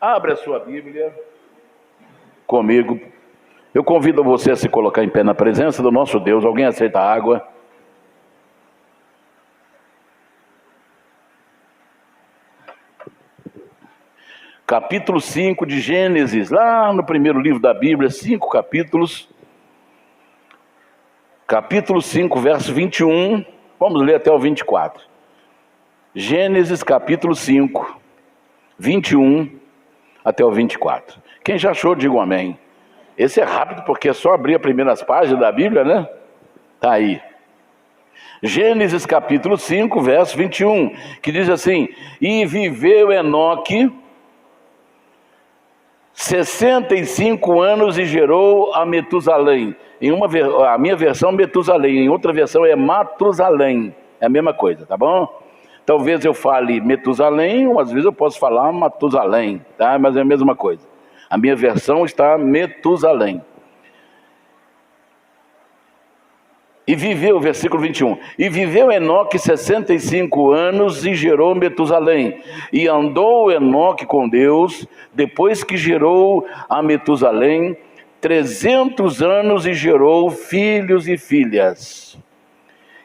Abre a sua Bíblia comigo. Eu convido você a se colocar em pé na presença do nosso Deus. Alguém aceita a água? Capítulo 5 de Gênesis, lá no primeiro livro da Bíblia, 5 capítulos. Capítulo 5, verso 21. Vamos ler até o 24. Gênesis capítulo 5, 21 até o 24. Quem já achou, diga um amém. Esse é rápido porque é só abrir as primeiras páginas da Bíblia, né? Está aí. Gênesis capítulo 5, verso 21, que diz assim: E viveu Enoque 65 anos e gerou a Metusalém. A minha versão Metusalém, em outra versão é Matusalém. É a mesma coisa, tá bom? Talvez eu fale Metusalém, ou às vezes eu posso falar Matusalém, tá? Mas é a mesma coisa. A minha versão está Metusalém. E viveu, versículo 21, e viveu Enoque 65 anos e gerou Metusalém. E andou Enoque com Deus, depois que gerou a Metusalém, 300 anos e gerou filhos e filhas.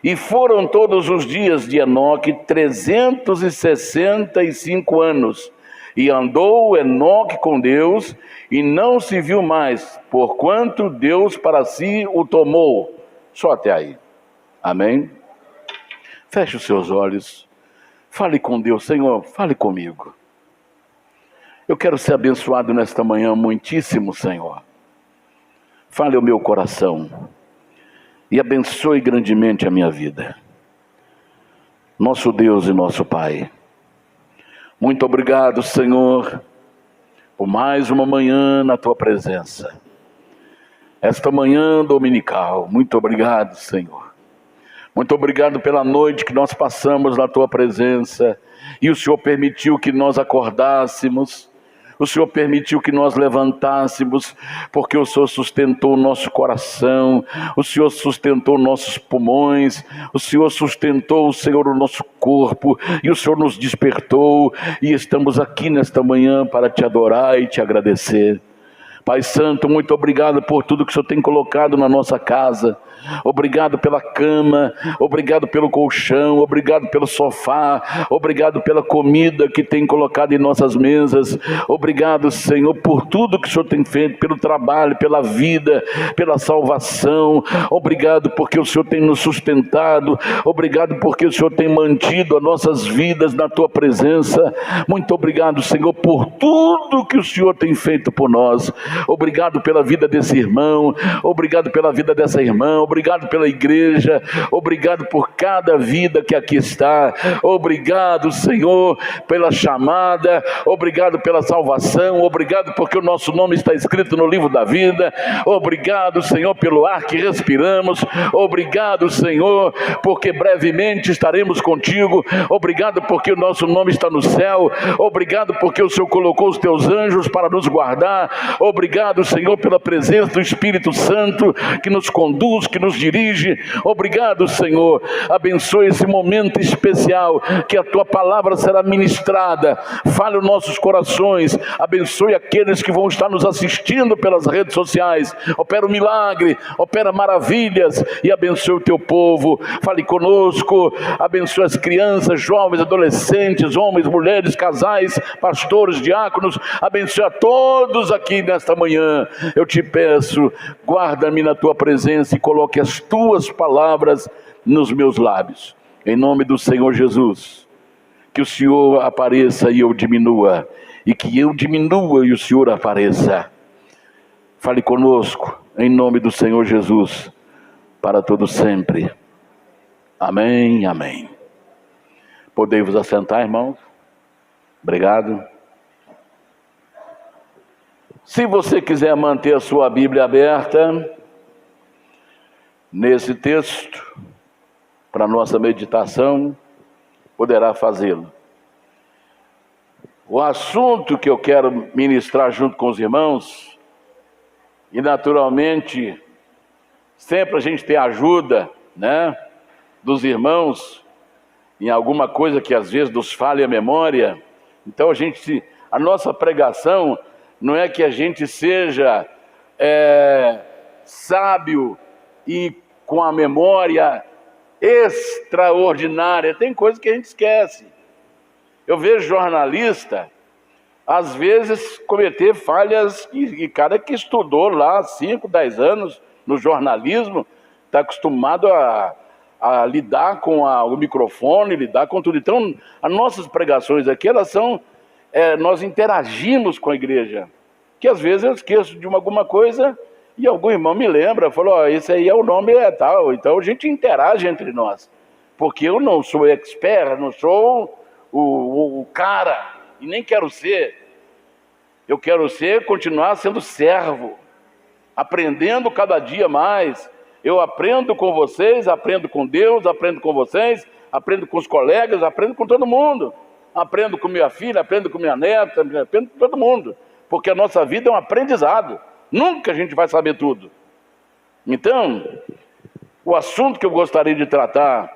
E foram todos os dias de Enoque 365 anos. E andou Enoque com Deus, e não se viu mais, porquanto Deus para si o tomou. Só até aí. Amém? Feche os seus olhos. Fale com Deus. Senhor, fale comigo. Eu quero ser abençoado nesta manhã muitíssimo, Senhor. Fale ao meu coração. E abençoe grandemente a minha vida. Nosso Deus e nosso Pai. Muito obrigado, Senhor, por mais uma manhã na Tua presença. Esta manhã dominical, muito obrigado, Senhor. Muito obrigado pela noite que nós passamos na Tua presença. E o Senhor permitiu que nós acordássemos. O Senhor permitiu que nós levantássemos, porque o Senhor sustentou o nosso coração, o Senhor sustentou nossos pulmões, o Senhor sustentou, Senhor, o nosso corpo, e o Senhor nos despertou, e estamos aqui nesta manhã para Te adorar e Te agradecer. Pai Santo, muito obrigado por tudo que o Senhor tem colocado na nossa casa. Obrigado pela cama, obrigado pelo colchão, obrigado pelo sofá, obrigado pela comida que tem colocado em nossas mesas. Obrigado, Senhor, por tudo que o Senhor tem feito, pelo trabalho, pela vida, pela salvação. Obrigado porque o Senhor tem nos sustentado. Obrigado porque o Senhor tem mantido as nossas vidas na Tua presença. Muito obrigado, Senhor, por tudo que o Senhor tem feito por nós. Obrigado pela vida desse irmão, obrigado pela vida dessa irmã, obrigado pela igreja, obrigado por cada vida que aqui está. Obrigado, Senhor, pela chamada, obrigado pela salvação, obrigado porque o nosso nome está escrito no livro da vida. Obrigado, Senhor, pelo ar que respiramos. Obrigado, Senhor, porque brevemente estaremos contigo. Obrigado porque o nosso nome está no céu. Obrigado porque o Senhor colocou os Teus anjos para nos guardar. Obrigado, Senhor, pela presença do Espírito Santo que nos conduz, que nos dirige. Obrigado, Senhor. Abençoe esse momento especial que a Tua palavra será ministrada. Fale os nossos corações. Abençoe aqueles que vão estar nos assistindo pelas redes sociais. Opera um milagre, opera maravilhas e abençoe o Teu povo. Fale conosco. Abençoe as crianças, jovens, adolescentes, homens, mulheres, casais, pastores, diáconos. Abençoe a todos aqui nesta manhã. Eu te peço, guarda-me na Tua presença e coloque as Tuas palavras nos meus lábios. Em nome do Senhor Jesus. Que o Senhor apareça e eu diminua. E que eu diminua e o Senhor apareça. Fale conosco, em nome do Senhor Jesus, para todo sempre. Amém, amém. Podem vos assentar, irmãos? Obrigado. Se você quiser manter a sua Bíblia aberta, nesse texto, para nossa meditação, poderá fazê-lo. O assunto que eu quero ministrar junto com os irmãos, e naturalmente, sempre a gente tem ajuda, né, dos irmãos, em alguma coisa que às vezes nos falha a memória. Então a gente a nossa pregação não é que a gente seja sábio e com a memória extraordinária. Tem coisa que a gente esquece. Eu vejo jornalista, às vezes, cometer falhas, e cara que estudou lá 5, 10 anos no jornalismo, está acostumado a lidar com o microfone, lidar com tudo. Então, as nossas pregações aqui, elas são, nós interagimos com a igreja, que às vezes eu esqueço de alguma coisa e algum irmão me lembra, falou, esse aí é o nome tal. Então a gente interage entre nós, porque eu não sou expert, não sou o cara, e nem quero ser. Eu quero continuar sendo servo, aprendendo cada dia mais. Eu aprendo com vocês, aprendo com Deus, aprendo com vocês, aprendo com os colegas, aprendo com todo mundo. Aprendo com minha filha, aprendo com minha neta, aprendo com todo mundo. Porque a nossa vida é um aprendizado. Nunca a gente vai saber tudo. Então, o assunto que eu gostaria de tratar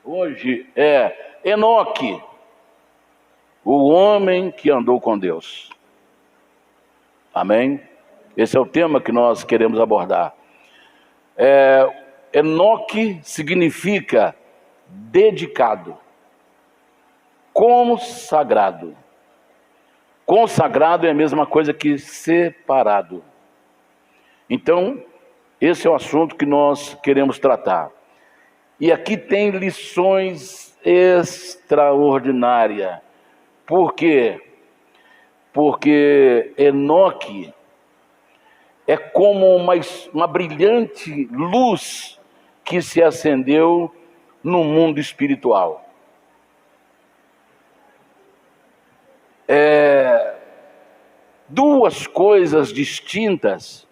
hoje é Enoque, o homem que andou com Deus. Amém? Esse é o tema que nós queremos abordar. Enoque significa dedicado, consagrado. Consagrado é a mesma coisa que separado. Então, esse é o assunto que nós queremos tratar. E aqui tem lições extraordinárias. Por quê? Porque Enoque é como uma brilhante luz que se acendeu no mundo espiritual. Duas coisas distintas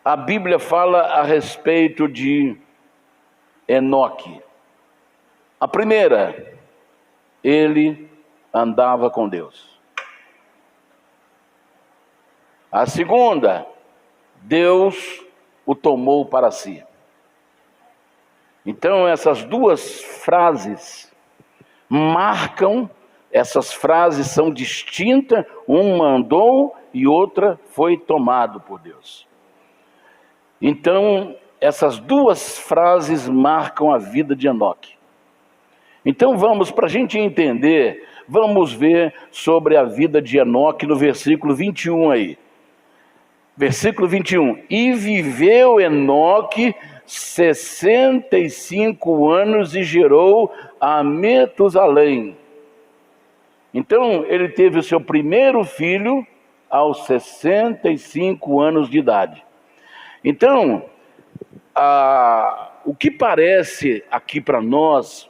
a Bíblia fala a respeito de Enoque. A primeira, ele andava com Deus. A segunda, Deus o tomou para si. Então essas duas frases marcam, essas frases são distintas, uma andou e outra foi tomado por Deus. Então essas duas frases marcam a vida de Enoque. Então vamos, para a gente entender, vamos ver sobre a vida de Enoque no versículo 21 aí. Versículo 21. E viveu Enoque 65 anos e gerou a Metusalém. Então ele teve o seu primeiro filho aos 65 anos de idade. Então, o que parece aqui para nós,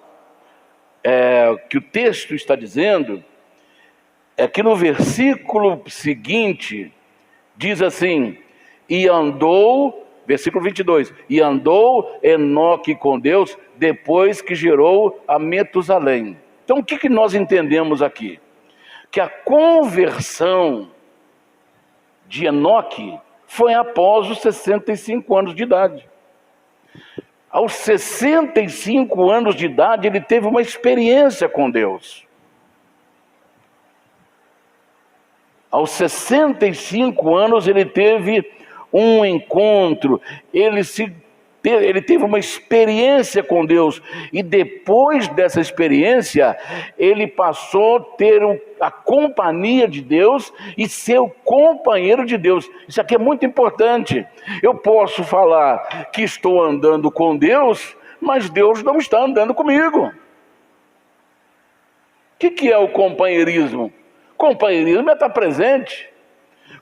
que o texto está dizendo, é que no versículo seguinte, diz assim, e andou, versículo 22, e andou Enoque com Deus depois que gerou a Metusalém. Então o que nós entendemos aqui? Que a conversão de Enoque foi após os 65 anos de idade. Aos 65 anos de idade ele teve uma experiência com Deus. Aos 65 anos ele teve um encontro, ele teve uma experiência com Deus, e depois dessa experiência, ele passou a ter a companhia de Deus e ser o companheiro de Deus. Isso aqui é muito importante. Eu posso falar que estou andando com Deus, mas Deus não está andando comigo. O que é o companheirismo? Companheirismo é estar presente.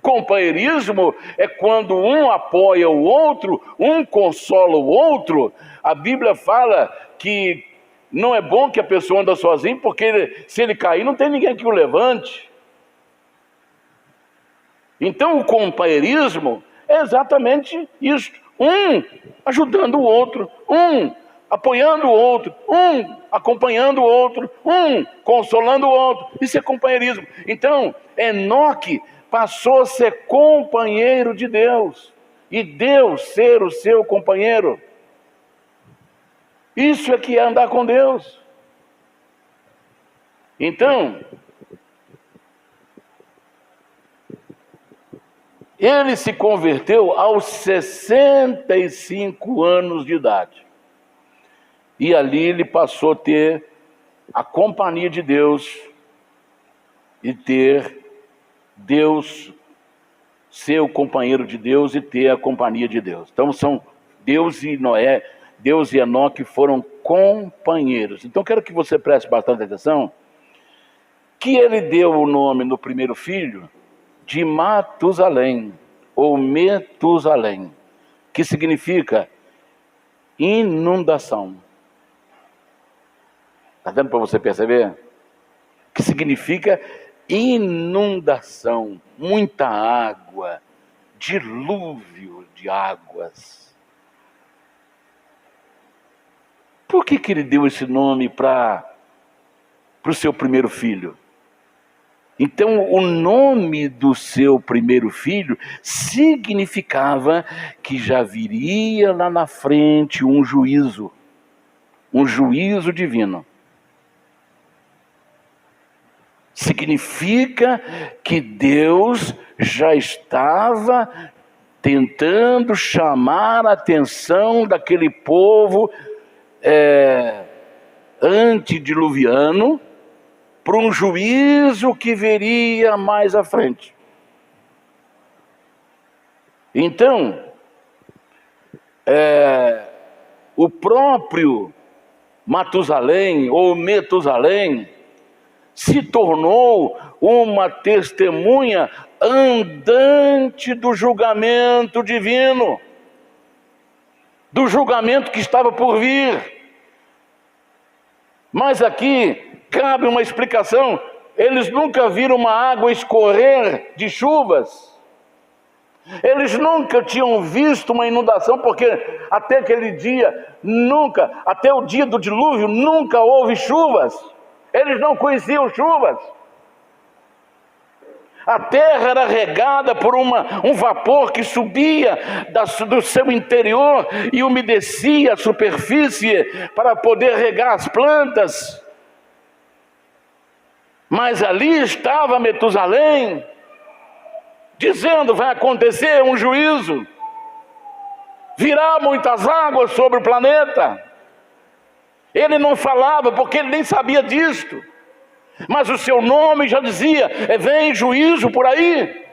Companheirismo é quando um apoia o outro, um consola o outro. A Bíblia fala que não é bom que a pessoa ande sozinha, porque se ele cair não tem ninguém que o levante. Então o companheirismo é exatamente isso. Um ajudando o outro, um apoiando o outro, um acompanhando o outro, um consolando o outro. Isso é companheirismo. Então Enoque passou a ser companheiro de Deus, e Deus ser o seu companheiro. Isso é que é andar com Deus. Então, Ele se converteu aos 65 anos de idade. E ali ele passou a ter a companhia de Deus e ter Deus, ser o companheiro de Deus e ter a companhia de Deus. Então são Deus e Noé, Deus e Enoque foram companheiros. Então quero que você preste bastante atenção, que ele deu o nome no primeiro filho de Matusalém, ou Metusalém, que significa inundação. Está dando para você perceber? Que significa inundação, muita água, dilúvio de águas. Por que ele deu esse nome para o seu primeiro filho? Então, o nome do seu primeiro filho significava que já viria lá na frente um juízo divino. Significa que Deus já estava tentando chamar a atenção daquele povo antediluviano para um juízo que viria mais à frente. Então, o próprio Matusalém ou Metusalém se tornou uma testemunha andante do julgamento divino, do julgamento que estava por vir. Mas aqui cabe uma explicação: eles nunca viram uma água escorrer de chuvas, eles nunca tinham visto uma inundação, porque até aquele dia, até o dia do dilúvio, nunca houve chuvas, eles não conheciam chuvas. A terra era regada por um vapor que subia do seu interior e umedecia a superfície para poder regar as plantas. Mas ali estava Metusalém, dizendo: vai acontecer um juízo, virá muitas águas sobre o planeta. Ele não falava porque ele nem sabia disto, mas o seu nome já dizia: vem juízo por aí.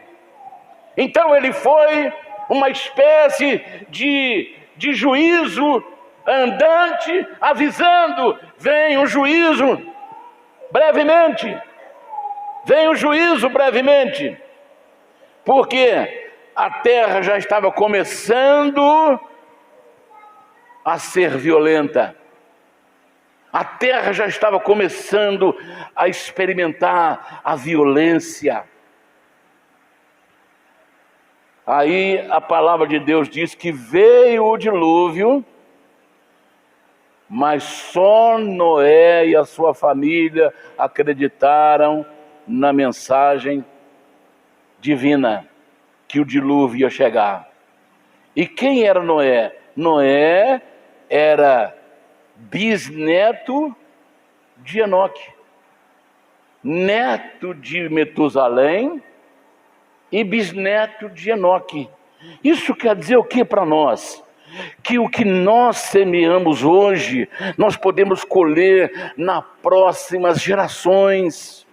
Então ele foi uma espécie de juízo andante, avisando: vem um juízo brevemente, vem um juízo brevemente, porque a terra já estava começando a ser violenta. A terra já estava começando a experimentar a violência. Aí a palavra de Deus diz que veio o dilúvio, mas só Noé e a sua família acreditaram na mensagem divina, que o dilúvio ia chegar. E quem era Noé? Noé era bisneto de Enoque, neto de Metusalém e bisneto de Enoque. Isso quer dizer o que para nós? Que o que nós semeamos hoje, nós podemos colher nas próximas gerações.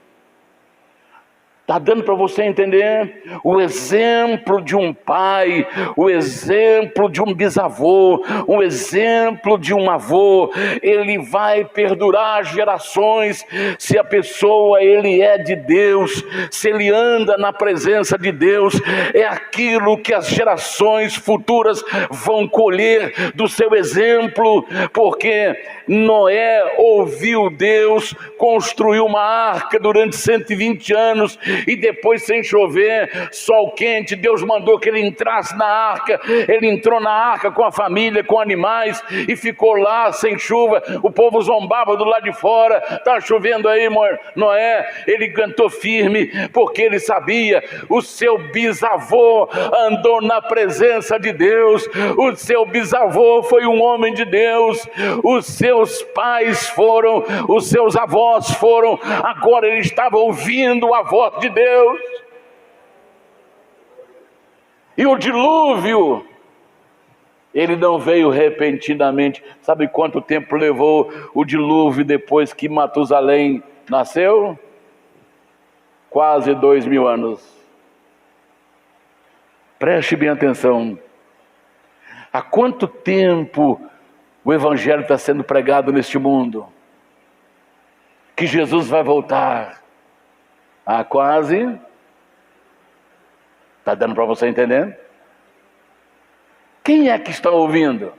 Está dando para você entender? O exemplo de um pai, o exemplo de um bisavô, o exemplo de um avô, ele vai perdurar gerações se a pessoa ele é de Deus, se ele anda na presença de Deus. É aquilo que as gerações futuras vão colher do seu exemplo, porque Noé ouviu Deus, construiu uma arca durante 120 anos, e depois, sem chover, sol quente, Deus mandou que ele entrasse na arca. Ele entrou na arca com a família, com animais, e ficou lá sem chuva. O povo zombava do lado de fora: está chovendo aí, Noé? Ele cantou firme, porque ele sabia: o seu bisavô andou na presença de Deus, o seu bisavô foi um homem de Deus, os seus pais foram, os seus avós foram, agora ele estava ouvindo a voz de Deus. E o dilúvio, ele não veio repentinamente. Sabe quanto tempo levou o dilúvio depois que Matusalém nasceu? Quase 2000 anos. Preste bem atenção. Há quanto tempo o Evangelho está sendo pregado neste mundo? Que Jesus vai voltar. Há quase... Está dando para você entender? Quem é que está ouvindo?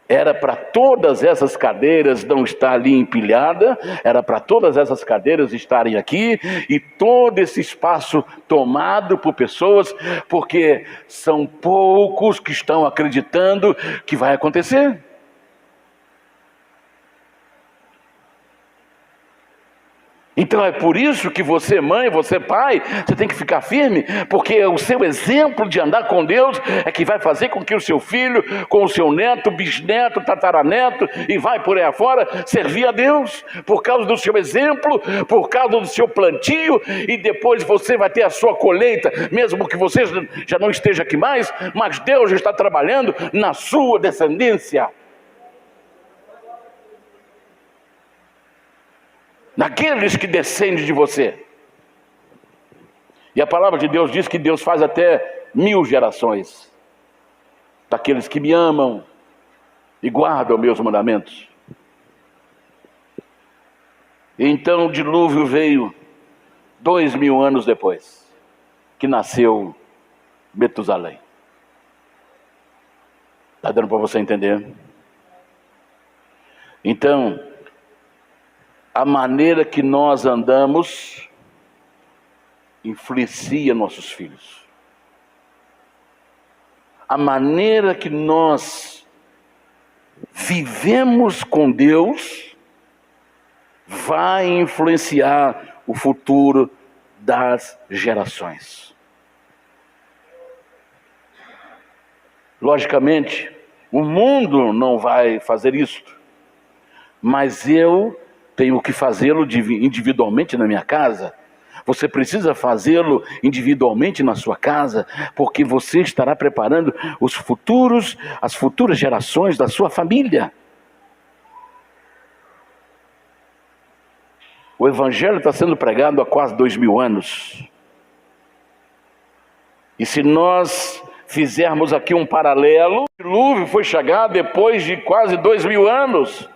Era para todas essas cadeiras não estar ali empilhada, era para todas essas cadeiras estarem aqui, e todo esse espaço tomado por pessoas, porque são poucos que estão acreditando que vai acontecer. Então é por isso que você, mãe, você, pai, você tem que ficar firme, porque o seu exemplo de andar com Deus é que vai fazer com que o seu filho, com o seu neto, bisneto, tataraneto, e vai por aí afora, servir a Deus, por causa do seu exemplo, por causa do seu plantio, e depois você vai ter a sua colheita, mesmo que você já não esteja aqui mais, mas Deus está trabalhando na sua descendência. Naqueles que descendem de você. E a palavra de Deus diz que Deus faz até 1000 gerações daqueles que me amam e guardam meus mandamentos. E então o dilúvio veio 2000 anos depois que nasceu Metusalém. Está dando para você entender? Então, a maneira que nós andamos influencia nossos filhos. A maneira que nós vivemos com Deus vai influenciar o futuro das gerações. Logicamente, o mundo não vai fazer isto, mas eu tenho que fazê-lo individualmente na minha casa. Você precisa fazê-lo individualmente na sua casa, porque você estará preparando as futuras gerações da sua família. O Evangelho está sendo pregado há quase 2000 anos. E se nós fizermos aqui um paralelo, o dilúvio foi chegar depois de quase 2000 anos.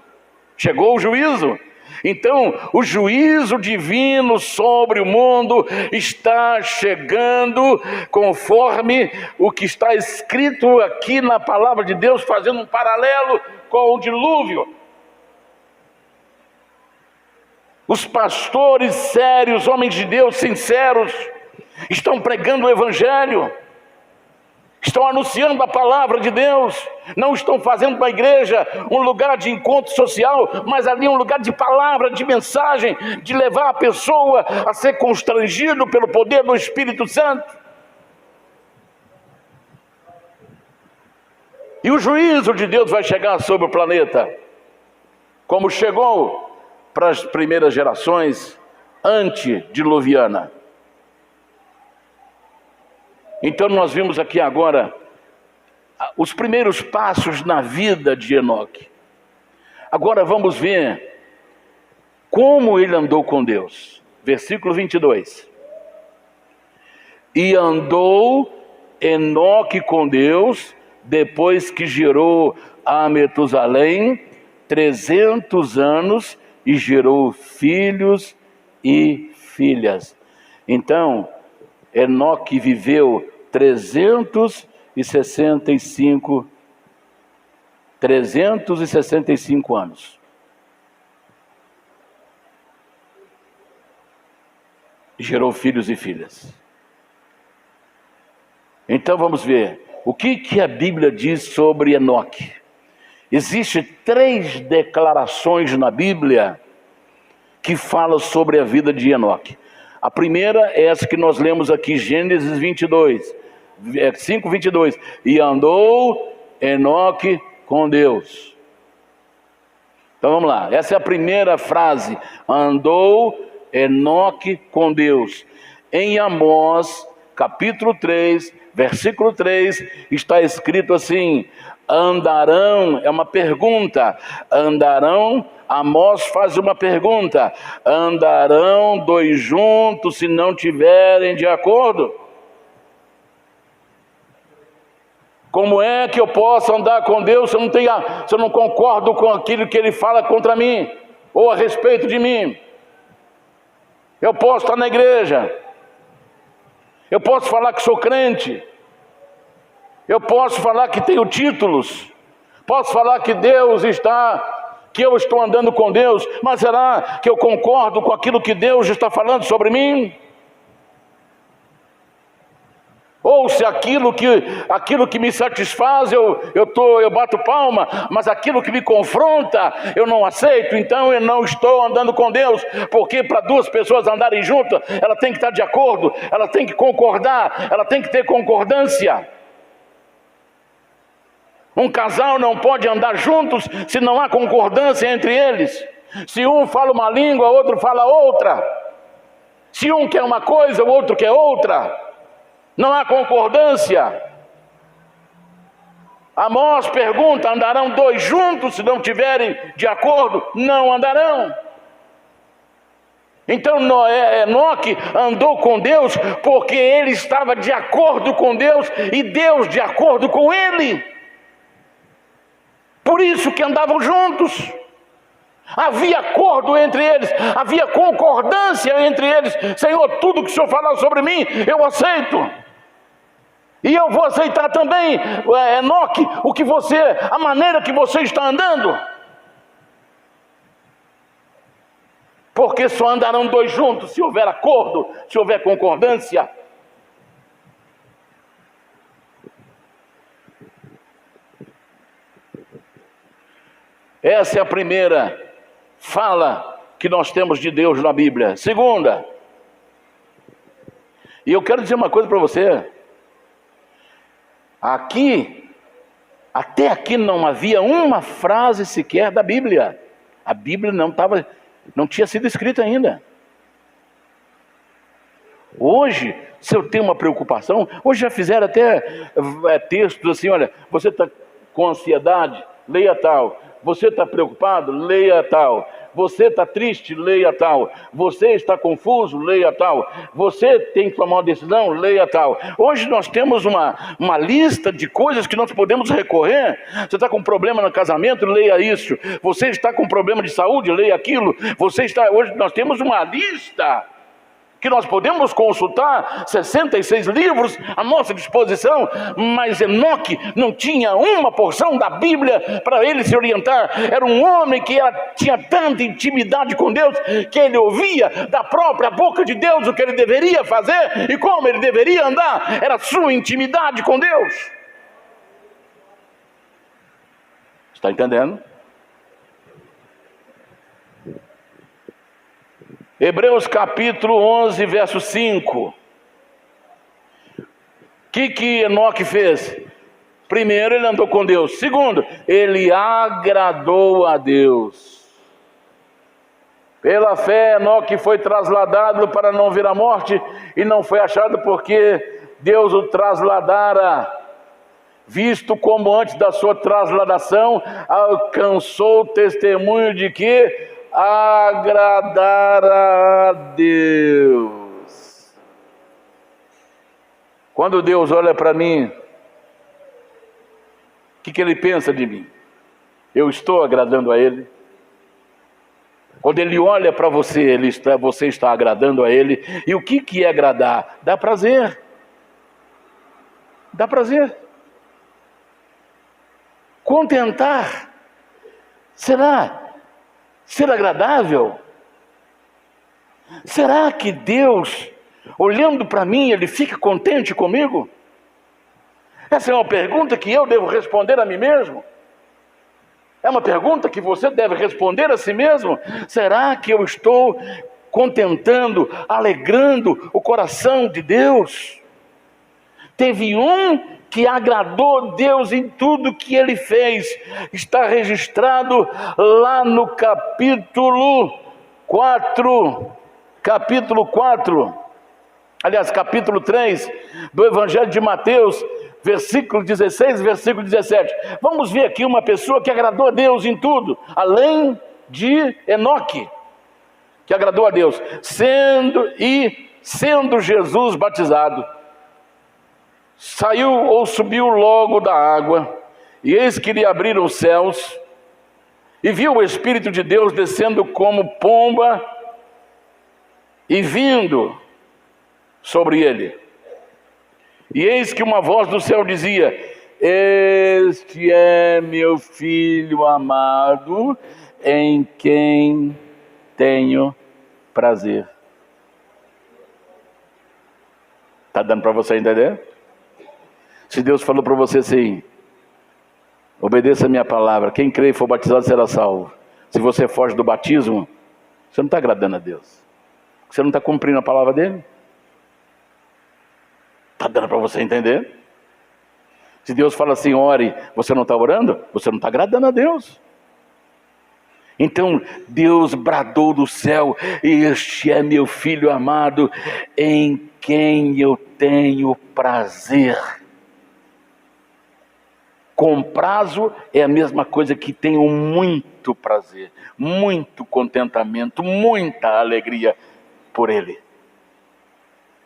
Chegou o juízo. Então, o juízo divino sobre o mundo está chegando conforme o que está escrito aqui na palavra de Deus, fazendo um paralelo com o dilúvio. Os pastores sérios, homens de Deus sinceros, estão pregando o Evangelho, estão anunciando a palavra de Deus, não estão fazendo da igreja um lugar de encontro social, mas ali um lugar de palavra, de mensagem, de levar a pessoa a ser constrangido pelo poder do Espírito Santo. E o juízo de Deus vai chegar sobre o planeta, como chegou para as primeiras gerações antediluviana. Então nós vimos aqui agora os primeiros passos na vida de Enoque. Agora vamos ver como ele andou com Deus. Versículo 22. E andou Enoque com Deus, depois que gerou a Metusalém 300 anos, e gerou filhos e filhas. Então, Enoque viveu 365 anos. Gerou filhos e filhas. Então vamos ver o que a Bíblia diz sobre Enoque. Existem 3 declarações na Bíblia que falam sobre a vida de Enoque. A primeira é essa que nós lemos aqui, Gênesis 5:22. E andou Enoque com Deus. Então vamos lá, essa é a primeira frase. Andou Enoque com Deus. Em Amós, capítulo 3, versículo 3, está escrito assim: andarão, é uma pergunta, andarão, Amós faz uma pergunta, andarão dois juntos se não tiverem de acordo? Como é que eu posso andar com Deus se eu não concordo com aquilo que Ele fala contra mim, ou a respeito de mim? Eu posso estar na igreja, eu posso falar que sou crente, eu posso falar que tenho títulos, posso falar que que eu estou andando com Deus, mas será que eu concordo com aquilo que Deus está falando sobre mim? Ou se aquilo que me satisfaz, eu bato palma, mas aquilo que me confronta, eu não aceito, então eu não estou andando com Deus, porque para duas pessoas andarem juntas, ela tem que estar de acordo, ela tem que concordar, ela tem que ter concordância. Um casal não pode andar juntos se não há concordância entre eles. Se um fala uma língua, o outro fala outra. Se um quer uma coisa, o outro quer outra. Não há concordância. Amós pergunta: andarão dois juntos se não tiverem de acordo? Não andarão. Então Enoque andou com Deus porque ele estava de acordo com Deus e Deus de acordo com ele. Por isso que andavam juntos. Havia acordo entre eles, havia concordância entre eles. Senhor, tudo que o Senhor falar sobre mim, eu aceito. E eu vou aceitar também, Enoque, a maneira que você está andando. Porque só andarão dois juntos se houver acordo, se houver concordância. Essa é a primeira fala que nós temos de Deus na Bíblia. Segunda, e eu quero dizer uma coisa para você. Até aqui não havia uma frase sequer da Bíblia. A Bíblia não tinha sido escrita ainda. Hoje, se eu tenho uma preocupação, hoje já fizeram até textos assim: olha, você está com ansiedade, leia tal. Você está preocupado? Leia tal. Você está triste? Leia tal. Você está confuso? Leia tal. Você tem que tomar uma decisão? Leia tal. Hoje nós temos uma lista de coisas que nós podemos recorrer. Você está com problema no casamento? Leia isso. Você está com problema de saúde? Leia aquilo. Hoje nós temos uma lista que nós podemos consultar, 66 livros à nossa disposição, mas Enoque não tinha uma porção da Bíblia para ele se orientar. Era um homem que tinha tanta intimidade com Deus, que ele ouvia da própria boca de Deus o que ele deveria fazer e como ele deveria andar. Era a sua intimidade com Deus. Está entendendo? Hebreus capítulo 11, verso 5. O que Enoque fez? Primeiro, ele andou com Deus. Segundo, ele agradou a Deus. Pela fé, Enoque foi trasladado para não vir à morte e não foi achado porque Deus o trasladara. Visto como antes da sua trasladação alcançou o testemunho de que agradar a Deus. Quando Deus olha para mim, o que Ele pensa de mim? Eu estou agradando a Ele? Quando Ele olha para você, você está agradando a Ele? E o que é agradar? Dá prazer. Dá prazer. Contentar. Será ser agradável? Será que Deus, olhando para mim, Ele fica contente comigo? Essa é uma pergunta que eu devo responder a mim mesmo. É uma pergunta que você deve responder a si mesmo. Será que eu estou contentando, alegrando o coração de Deus? Teve um que agradou Deus em tudo que ele fez. Está registrado lá no capítulo 4. Aliás, capítulo 3 do Evangelho de Mateus, versículo 16 e versículo 17. Vamos ver aqui uma pessoa que agradou a Deus em tudo, além de Enoque, que agradou a Deus, sendo Jesus batizado, saiu ou subiu logo da água, e eis que lhe abriram os céus, e viu o Espírito de Deus descendo como pomba e vindo sobre ele. E eis que uma voz do céu dizia: este é meu filho amado, em quem tenho prazer. Está dando para você entender? Se Deus falou para você assim: obedeça a minha palavra, quem crê e for batizado será salvo. Se você foge do batismo, você não está agradando a Deus, você não está cumprindo a palavra dele. Está dando para você entender? Se Deus fala assim, ore, você não está orando, você não está agradando a Deus. Então Deus bradou do céu: este é meu filho amado, em quem eu tenho prazer. Com prazo é a mesma coisa que tenho muito prazer, muito contentamento, muita alegria por ele.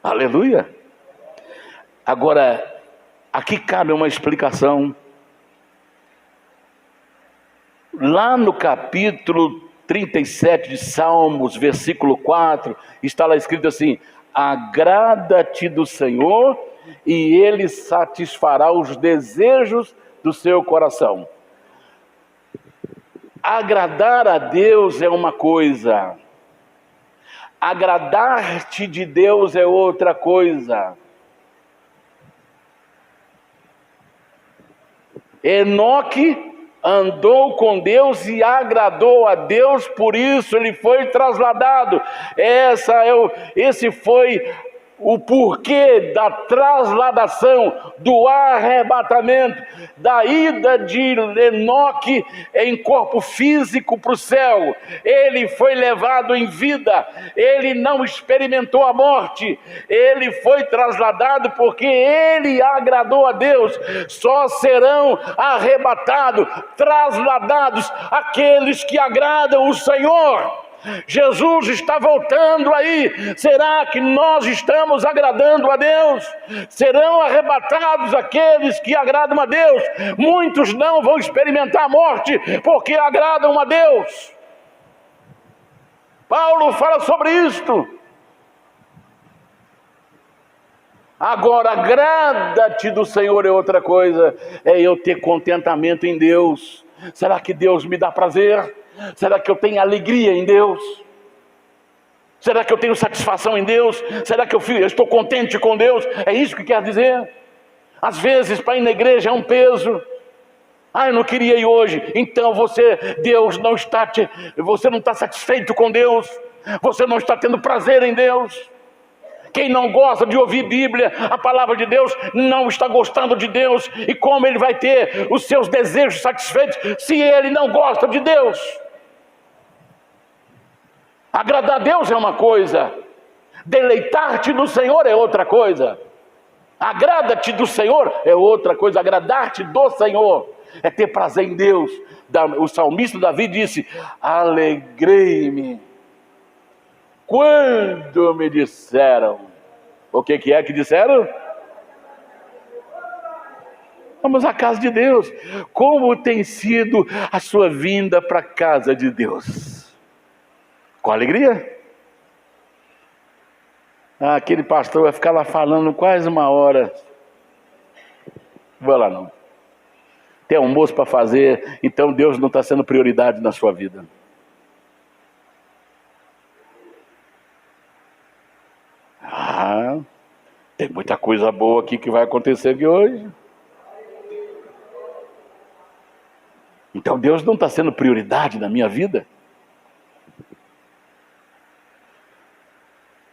Aleluia! Agora, aqui cabe uma explicação. Lá no capítulo 37 de Salmos, versículo 4, está lá escrito assim: agrada-te do Senhor e Ele satisfará os desejos do seu coração. Agradar a Deus é uma coisa, agradar-te de Deus é outra coisa. Enoque andou com Deus e agradou a Deus, por isso ele foi trasladado. Esse foi o porquê da trasladação, do arrebatamento, da ida de Enoque em corpo físico para o céu. Ele foi levado em vida, ele não experimentou a morte, ele foi trasladado porque ele agradou a Deus. Só serão arrebatados, trasladados aqueles que agradam o Senhor. Jesus está voltando aí. Será que nós estamos agradando a Deus? Serão arrebatados aqueles que agradam a Deus. Muitos não vão experimentar a morte porque agradam a Deus. Paulo fala sobre isto. Agora, agrada-te do Senhor é outra coisa. É eu ter contentamento em Deus. Será que Deus me dá prazer? Será que eu tenho alegria em Deus? Será que eu tenho satisfação em Deus? Será que eu estou contente com Deus? É isso que quer dizer? Às vezes para ir na igreja é um peso. Eu não queria ir hoje. Então você não está satisfeito com Deus. Você não está tendo prazer em Deus. Quem não gosta de ouvir Bíblia, a palavra de Deus, não está gostando de Deus. E como ele vai ter os seus desejos satisfeitos se ele não gosta de Deus? Agradar a Deus é uma coisa, deleitar-te no Senhor é outra coisa. Agrada-te do Senhor é outra coisa. Agradar-te do Senhor é ter prazer em Deus. O salmista Davi disse: alegrei-me quando me disseram. O que é que disseram? Vamos à casa de Deus. Como tem sido a sua vinda para a casa de Deus? Com alegria? Aquele pastor vai ficar lá falando quase uma hora. Vou lá não. Tem almoço para fazer, então Deus não está sendo prioridade na sua vida. Tem muita coisa boa aqui que vai acontecer aqui hoje. Então Deus não está sendo prioridade na minha vida.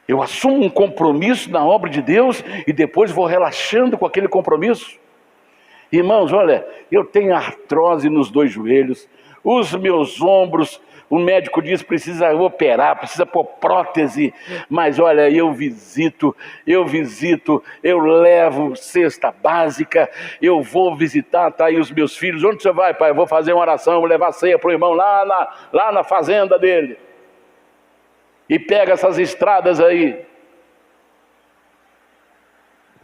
Eu assumo um compromisso na obra de Deus e depois vou relaxando com aquele compromisso. Irmãos, olha, eu tenho artrose nos 2 joelhos, os meus ombros O médico diz, precisa operar, precisa pôr prótese, mas olha, eu visito, eu levo cesta básica, eu vou visitar, tá aí os meus filhos. Onde você vai, pai? Eu vou fazer uma oração, vou levar ceia para o irmão lá na fazenda dele. E pega essas estradas aí.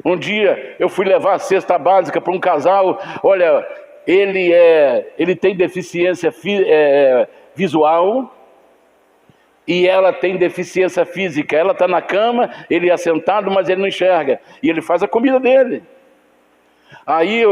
Um dia eu fui levar a cesta básica para um casal, olha, ele tem deficiência visual e ela tem deficiência física. Ela está na cama, ele é sentado, mas ele não enxerga. E ele faz a comida dele. Aí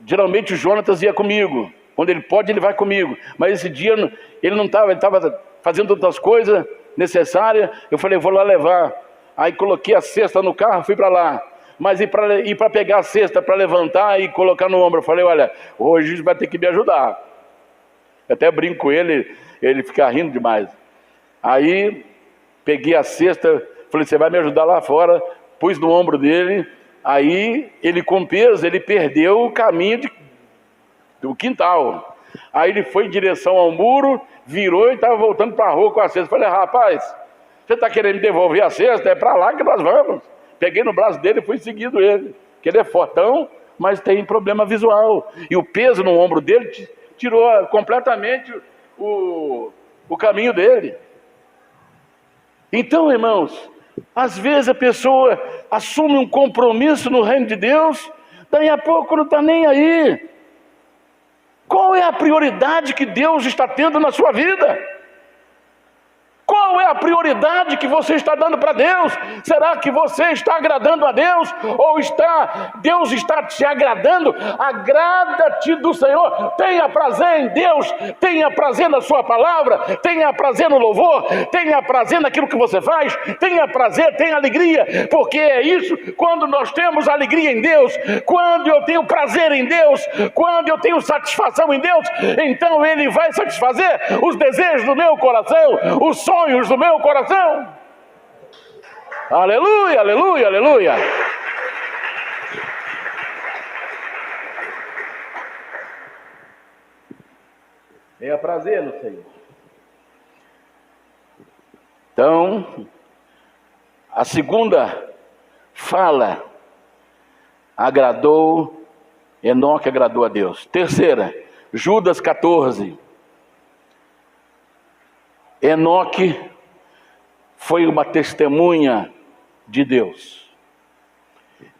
geralmente o Jonatas ia comigo. Quando ele pode, ele vai comigo. Mas esse dia ele não estava, ele estava fazendo outras coisas necessárias. Eu falei, vou lá levar. Aí coloquei a cesta no carro, fui para lá. Mas ir para pegar a cesta, para levantar e colocar no ombro, eu falei, olha, hoje vai ter que me ajudar. Eu até brinco com ele, ele fica rindo demais. Aí peguei a cesta, falei, você vai me ajudar lá fora, pus no ombro dele. Aí ele, com peso, ele perdeu o caminho do quintal. Aí ele foi em direção ao muro, virou e estava voltando para a rua com a cesta. Falei, rapaz, você está querendo me devolver a cesta? É para lá que nós vamos. Peguei no braço dele e fui seguindo ele, que ele é fortão, mas tem problema visual. E o peso no ombro dele tirou completamente o caminho dele. Então, irmãos, às vezes a pessoa assume um compromisso no reino de Deus, daí a pouco não está nem aí. Qual é a prioridade que Deus está tendo na sua vida? Qual é a prioridade que você está dando para Deus? Será que você está agradando a Deus? Ou Deus está te agradando? Agrada-te do Senhor. Tenha prazer em Deus. Tenha prazer na sua palavra. Tenha prazer no louvor. Tenha prazer naquilo que você faz. Tenha prazer, tenha alegria. Porque é isso, quando nós temos alegria em Deus, quando eu tenho prazer em Deus, quando eu tenho satisfação em Deus, então Ele vai satisfazer os desejos do meu coração, os sonhos do meu coração. Aleluia, aleluia, aleluia. Tenha prazer no Senhor. Então, a segunda fala agradou, Enoque agradou a Deus. Terceira, Judas 14. Enoque foi uma testemunha de Deus.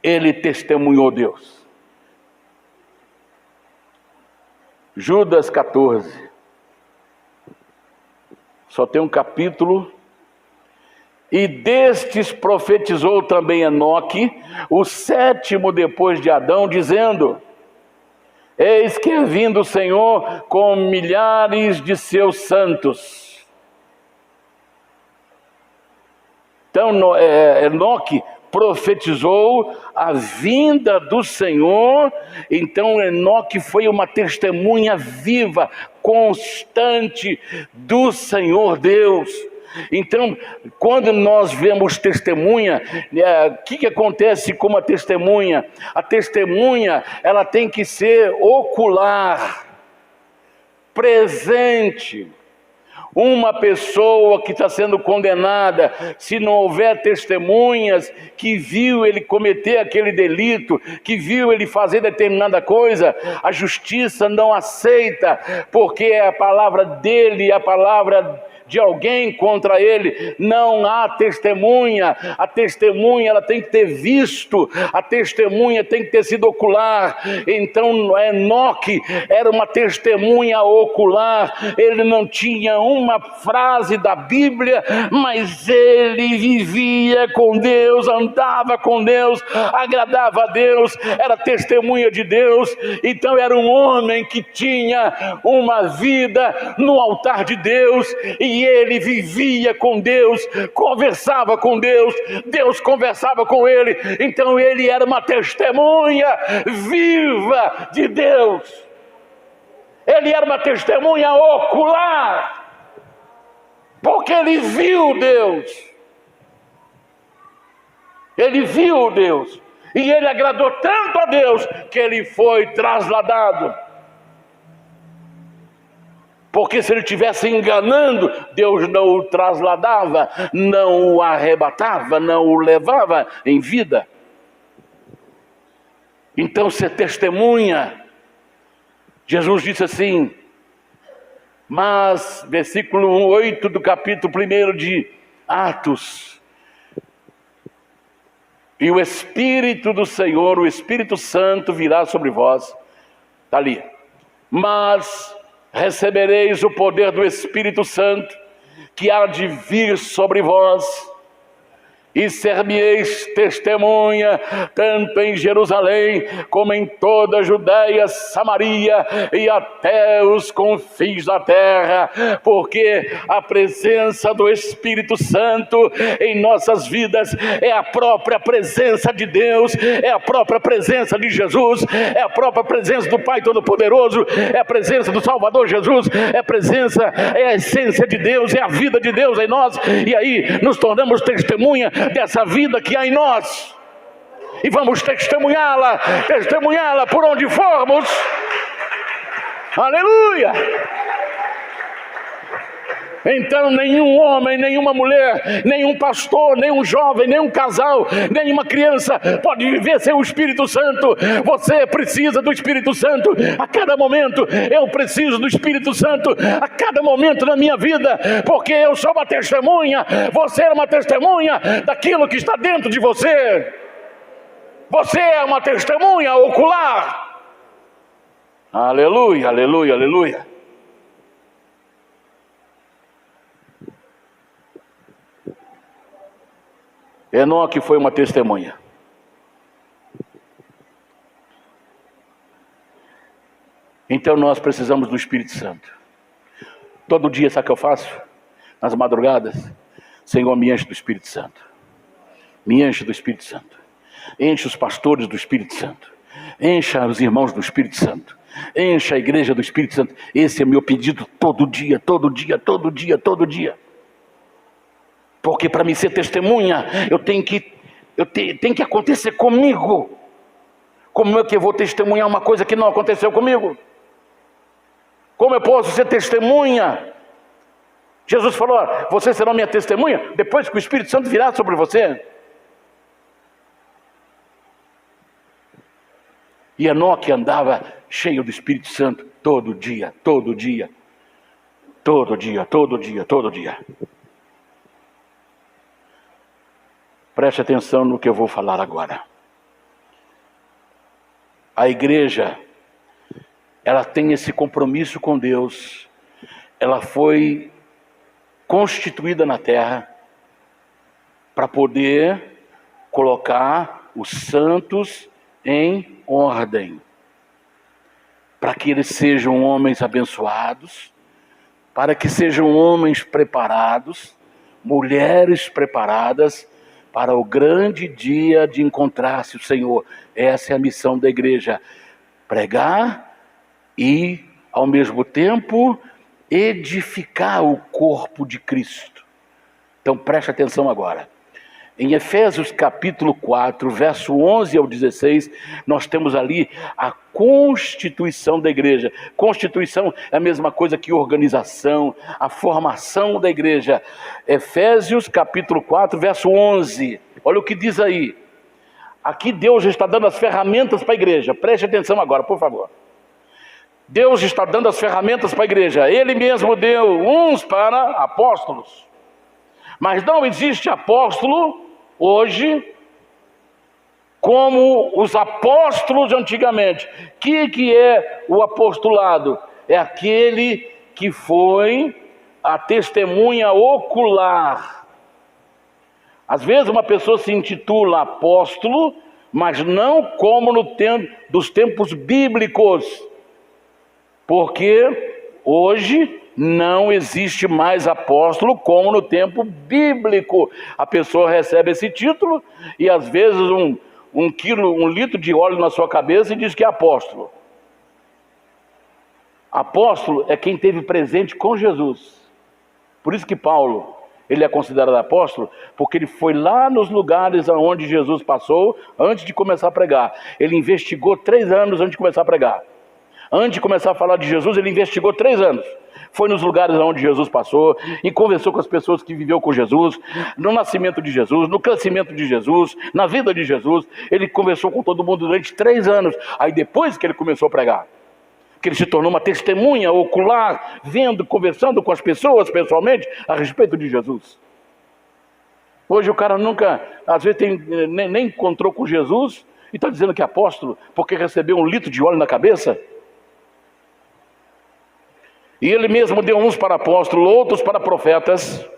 Ele testemunhou Deus. Judas 14. Só tem um capítulo. E destes profetizou também Enoque, o sétimo depois de Adão, dizendo: eis que é vindo o Senhor com milhares de seus santos. Então, Enoque profetizou a vinda do Senhor. Então, Enoque foi uma testemunha viva, constante do Senhor Deus. Então, quando nós vemos testemunha, o que acontece com uma testemunha? A testemunha, ela tem que ser ocular, presente. Uma pessoa que está sendo condenada, se não houver testemunhas que viu ele cometer aquele delito, que viu ele fazer determinada coisa, a justiça não aceita, porque é a palavra dele, a palavra de alguém contra ele. Não há testemunha. A testemunha, ela tem que ter visto, a testemunha tem que ter sido ocular. Então Enoque era uma testemunha ocular. Ele não tinha uma frase da Bíblia, mas ele vivia com Deus, andava com Deus, agradava a Deus, era testemunha de Deus. Então era um homem que tinha uma vida no altar de Deus, e ele vivia com Deus, conversava com Deus, Deus conversava com ele. Então ele era uma testemunha viva de Deus. Ele era uma testemunha ocular, porque ele viu Deus. Ele viu Deus, e ele agradou tanto a Deus que ele foi trasladado. Porque se ele estivesse enganando, Deus não o trasladava, não o arrebatava, não o levava em vida. Então ser testemunha, Jesus disse assim, mas, versículo 8 do capítulo 1 de Atos, e o Espírito do Senhor, o Espírito Santo virá sobre vós, está ali, mas recebereis o poder do Espírito Santo, que há de vir sobre vós, e ser-me-eis testemunha, tanto em Jerusalém, como em toda a Judéia, Samaria, e até os confins da terra, porque a presença do Espírito Santo em nossas vidas é a própria presença de Deus, é a própria presença de Jesus, é a própria presença do Pai Todo-Poderoso, é a presença do Salvador Jesus, é a presença, é a essência de Deus, é a vida de Deus em nós, e aí nos tornamos testemunha dessa vida que há em nós, e vamos testemunhá-la por onde formos. Aleluia! Então nenhum homem, nenhuma mulher, nenhum pastor, nenhum jovem, nenhum casal, nenhuma criança pode viver sem o Espírito Santo. Você precisa do Espírito Santo a cada momento. Eu preciso do Espírito Santo a cada momento na minha vida, porque eu sou uma testemunha, você é uma testemunha daquilo que está dentro de você. Você é uma testemunha ocular. Aleluia, aleluia, aleluia. Enoque foi uma testemunha. Então nós precisamos do Espírito Santo. Todo dia, sabe o que eu faço? Nas madrugadas, Senhor, me enche do Espírito Santo. Me enche do Espírito Santo. Enche os pastores do Espírito Santo. Encha os irmãos do Espírito Santo. Encha a igreja do Espírito Santo. Esse é meu pedido todo dia, todo dia, todo dia, todo dia. Porque para mim ser testemunha, tem que acontecer comigo. Como é que eu vou testemunhar uma coisa que não aconteceu comigo? Como eu posso ser testemunha? Jesus falou, vocês serão minha testemunha depois que o Espírito Santo virá sobre você. E Enoque andava cheio do Espírito Santo todo dia, todo dia, todo dia, todo dia, todo dia. Preste atenção no que eu vou falar agora. A igreja, ela tem esse compromisso com Deus. Ela foi constituída na terra para poder colocar os santos em ordem, para que eles sejam homens abençoados, para que sejam homens preparados, mulheres preparadas, para o grande dia de encontrar-se o Senhor. Essa é a missão da igreja. Pregar e, ao mesmo tempo, edificar o corpo de Cristo. Então preste atenção agora. Em Efésios capítulo 4, verso 11 ao 16, nós temos ali a constituição da igreja. Constituição é a mesma coisa que organização, a formação da igreja. Efésios capítulo 4, verso 11. Olha o que diz aí. Aqui Deus está dando as ferramentas para a igreja. Preste atenção agora, por favor. Deus está dando as ferramentas para a igreja. Ele mesmo deu uns para apóstolos. Mas não existe apóstolo hoje como os apóstolos antigamente. O que é o apostolado? É aquele que foi a testemunha ocular. Às vezes uma pessoa se intitula apóstolo, mas não como no tempo dos tempos bíblicos. Porque hoje não existe mais apóstolo como no tempo bíblico. A pessoa recebe esse título e às vezes um litro de óleo na sua cabeça e diz que é apóstolo. Apóstolo é quem esteve presente com Jesus. Por isso que Paulo, ele é considerado apóstolo, porque ele foi lá nos lugares onde Jesus passou antes de começar a pregar. Ele investigou 3 anos antes de começar a pregar. Antes de começar a falar de Jesus, ele investigou 3 anos. foi nos lugares onde Jesus passou e conversou com as pessoas que viveu com Jesus, no nascimento de Jesus, no crescimento de Jesus, na vida de Jesus. Ele conversou com todo mundo durante 3 anos. Aí depois que ele começou a pregar, que ele se tornou uma testemunha ocular, vendo, conversando com as pessoas pessoalmente a respeito de Jesus. Hoje o cara nunca, às vezes nem encontrou com Jesus e está dizendo que é apóstolo porque recebeu 1 litro de óleo na cabeça. E ele mesmo deu uns para apóstolos, outros para profetas,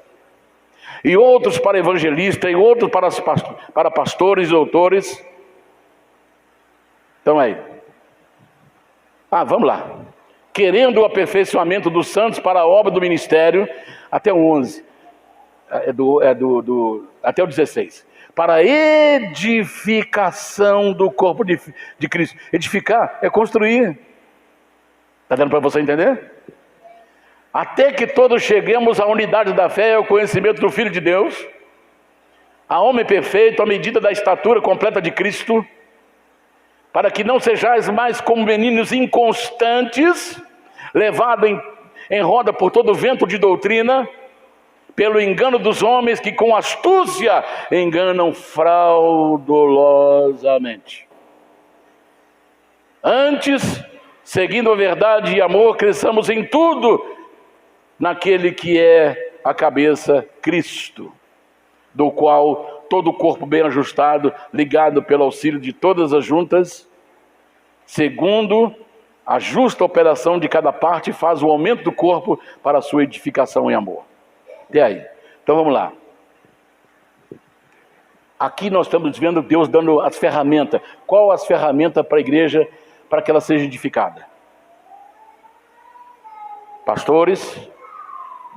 e outros para evangelistas, e outros para pastores e doutores. Então aí, vamos lá. Querendo o aperfeiçoamento dos santos para a obra do ministério, até o 11, até o 16. Para a edificação do corpo de Cristo. Edificar é construir. Está dando para você entender? Até que todos cheguemos à unidade da fé e ao conhecimento do Filho de Deus, a homem perfeito, à medida da estatura completa de Cristo, para que não sejais mais como meninos inconstantes, levados em roda por todo vento de doutrina, pelo engano dos homens que com astúcia enganam fraudulosamente. Antes, seguindo a verdade e amor, cresçamos em tudo naquele que é a cabeça, Cristo, do qual todo o corpo bem ajustado, ligado pelo auxílio de todas as juntas, segundo a justa operação de cada parte, faz o aumento do corpo para a sua edificação em amor. E aí? Então vamos lá. Aqui nós estamos vendo Deus dando as ferramentas. Qual as ferramentas para a igreja para que ela seja edificada? Pastores,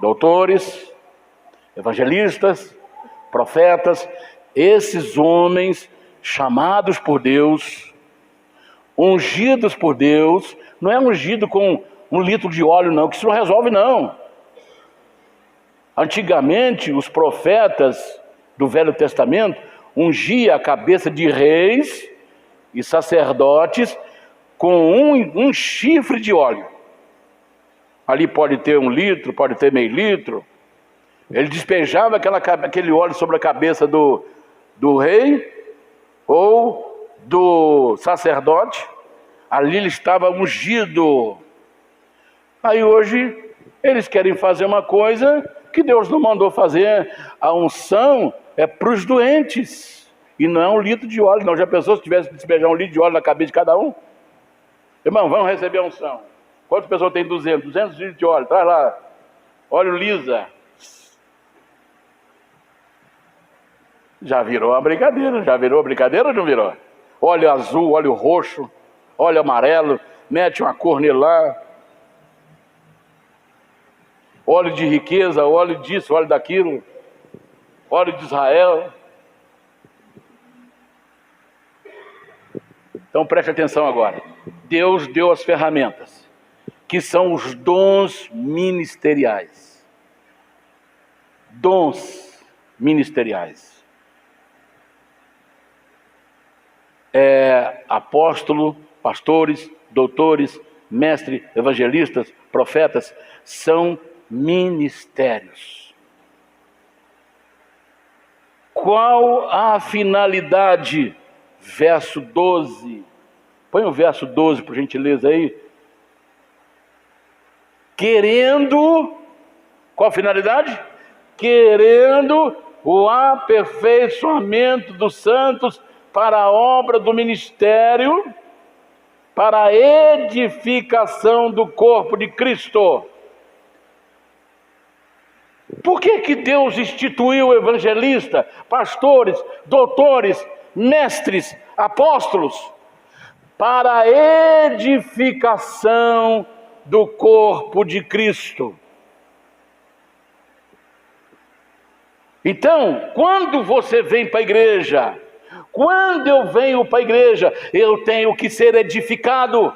doutores, evangelistas, profetas, esses homens chamados por Deus, ungidos por Deus. Não é ungido com 1 litro de óleo não, que isso não resolve não. Antigamente os profetas do Velho Testamento ungiam a cabeça de reis e sacerdotes com um chifre de óleo. Ali pode ter 1 litro, pode ter meio litro. Ele despejava aquele óleo sobre a cabeça do rei ou do sacerdote. Ali ele estava ungido. Aí hoje eles querem fazer uma coisa que Deus não mandou fazer. A unção é para os doentes e não é 1 litro de óleo. Não, já pensou se tivesse que despejar 1 litro de óleo na cabeça de cada um? Irmão, vamos receber a unção. Quantas pessoas tem 200 litros de óleo? Traz lá, óleo lisa. Já virou a brincadeira. Já virou a brincadeira ou não virou? Óleo azul, óleo roxo, óleo amarelo, mete uma cor nele lá. Óleo de riqueza, óleo disso, óleo daquilo. Óleo de Israel. Então preste atenção agora. Deus deu as ferramentas, que são os dons ministeriais. Dons ministeriais. Apóstolo, pastores, doutores, mestres, evangelistas, profetas, são ministérios. Qual a finalidade? Verso 12. Põe o verso 12, por gentileza, aí. Querendo, qual a finalidade? Querendo o aperfeiçoamento dos santos para a obra do ministério, para a edificação do corpo de Cristo. Por que Deus instituiu evangelistas, pastores, doutores, mestres, apóstolos? Para a edificação do corpo de Cristo. Então, quando você vem para a igreja, quando eu venho para a igreja, eu tenho que ser edificado.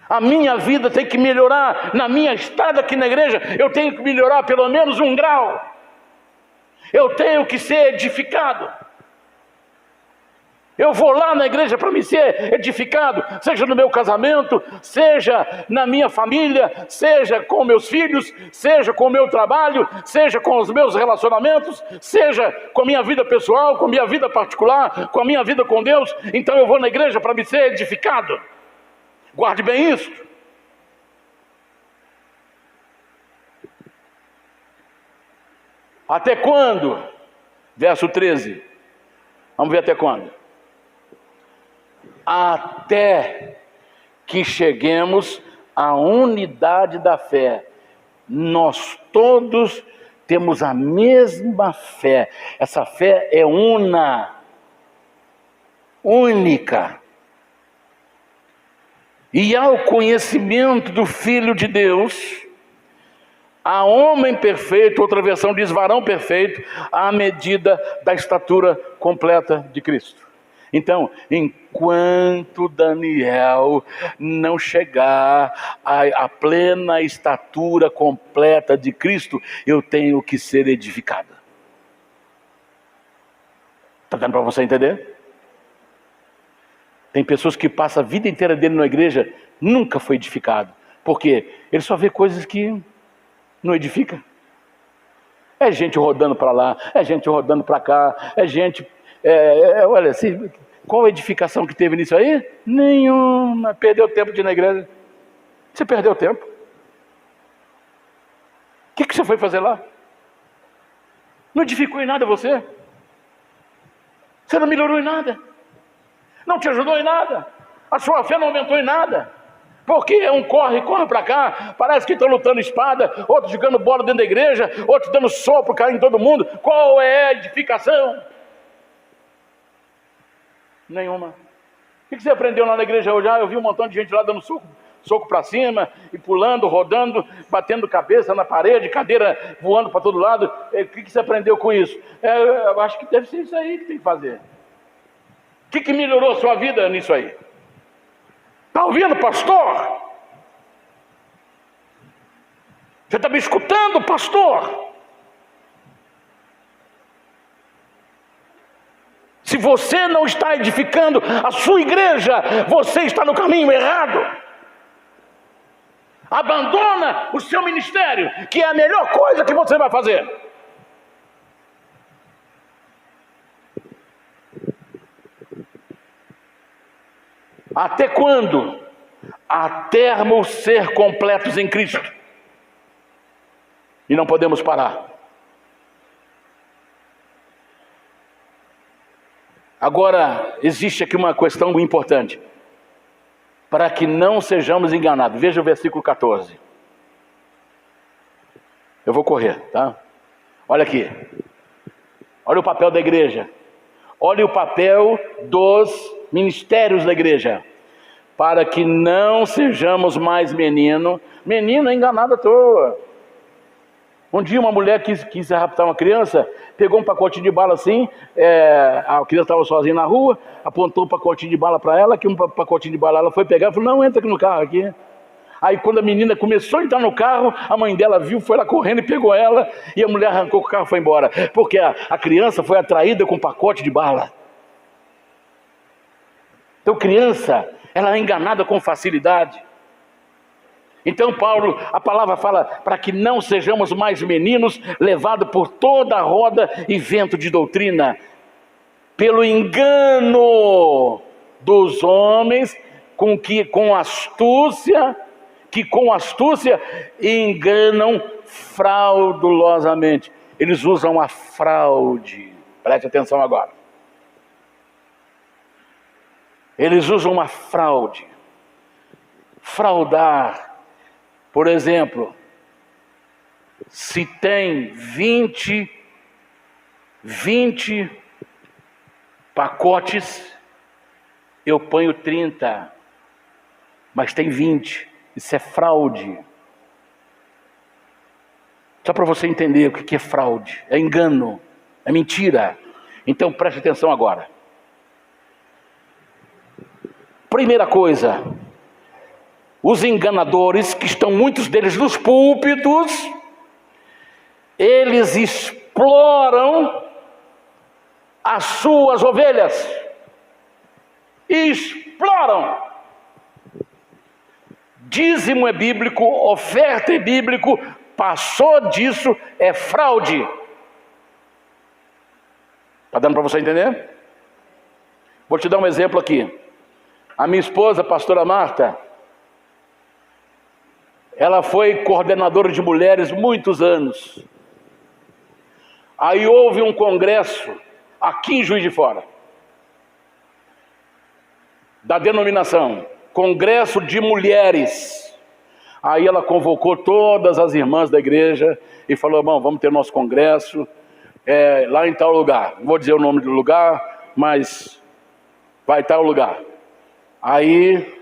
A minha vida tem que melhorar. Na minha estada aqui na igreja, eu tenho que melhorar pelo menos 1 grau. Eu tenho que ser edificado. Eu vou lá na igreja para me ser edificado, seja no meu casamento, seja na minha família, seja com meus filhos, seja com o meu trabalho, seja com os meus relacionamentos, seja com a minha vida pessoal, com a minha vida particular, com a minha vida com Deus. Então eu vou na igreja para me ser edificado. Guarde bem isso. Até quando? Verso 13. Vamos ver até quando. Até que cheguemos à unidade da fé. Nós todos temos a mesma fé. Essa fé é única. E ao conhecimento do Filho de Deus, a homem perfeito, outra versão diz varão perfeito, à medida da estatura completa de Cristo. Então, enquanto Daniel não chegar à plena estatura completa de Cristo, eu tenho que ser edificado. Está dando para você entender? Tem pessoas que passam a vida inteira dele na igreja, nunca foi edificado. Por quê? Ele só vê coisas que não edificam. É gente rodando para lá, é gente rodando para cá, é gente... olha, qual a edificação que teve nisso aí? Nenhuma. Perdeu tempo de ir na igreja. Você perdeu tempo. O que você foi fazer lá? Não edificou em nada você. Você não melhorou em nada. Não te ajudou em nada. A sua fé não aumentou em nada. Porque um corre para cá, parece que estão lutando espada, outros jogando bola dentro da igreja, outros dando sopro, caindo em todo mundo. Qual é a edificação? Nenhuma. O que você aprendeu lá na igreja hoje? Eu vi um montão de gente lá dando soco para cima, e pulando, rodando, batendo cabeça na parede, cadeira voando para todo lado. O que você aprendeu com isso? Eu acho que deve ser isso aí que tem que fazer. O que melhorou a sua vida nisso aí? Está ouvindo, pastor? Você está me escutando, pastor? Se você não está edificando a sua igreja, você está no caminho errado. Abandona o seu ministério, que é a melhor coisa que você vai fazer. Até quando? Atermos ser completos em Cristo. E não podemos parar. Agora, existe aqui uma questão importante. Para que não sejamos enganados. Veja o versículo 14. Eu vou correr, tá? Olha aqui. Olha o papel da igreja. Olha o papel dos ministérios da igreja. Para que não sejamos mais menino. Menino é enganado à toa. Um dia uma mulher quis raptar uma criança, pegou um pacotinho de bala assim, a criança estava sozinha na rua, apontou um pacotinho de bala para ela, que um pacotinho de bala ela foi pegar e falou, não, entra aqui no carro aqui. Aí quando a menina começou a entrar no carro, a mãe dela viu, foi lá correndo e pegou ela, e a mulher arrancou com o carro e foi embora, porque a criança foi atraída com um pacote de bala. Então criança, ela é enganada com facilidade. Então Paulo, a palavra fala, para que não sejamos mais meninos, levados por toda a roda e vento de doutrina, pelo engano dos homens, que com astúcia enganam fraudulosamente. Eles usam a fraude. Preste atenção agora. Eles usam uma fraude. Fraudar. Por exemplo, se tem 20 pacotes, eu ponho 30, mas tem 20. Isso é fraude. Só para você entender o que é fraude. É engano, é mentira. Então preste atenção agora. Primeira coisa, os enganadores, que estão muitos deles nos púlpitos, eles exploram as suas ovelhas. e exploram. Dízimo é bíblico, oferta é bíblico, passou disso é fraude. Está dando para você entender? Vou te dar um exemplo aqui. A minha esposa, a pastora Marta, ela foi coordenadora de mulheres muitos anos. Aí houve um congresso aqui em Juiz de Fora, da denominação, Congresso de Mulheres. Aí ela convocou todas as irmãs da igreja e falou: irmão, vamos ter nosso congresso lá em tal lugar. Não vou dizer o nome do lugar, mas vai tal lugar. Aí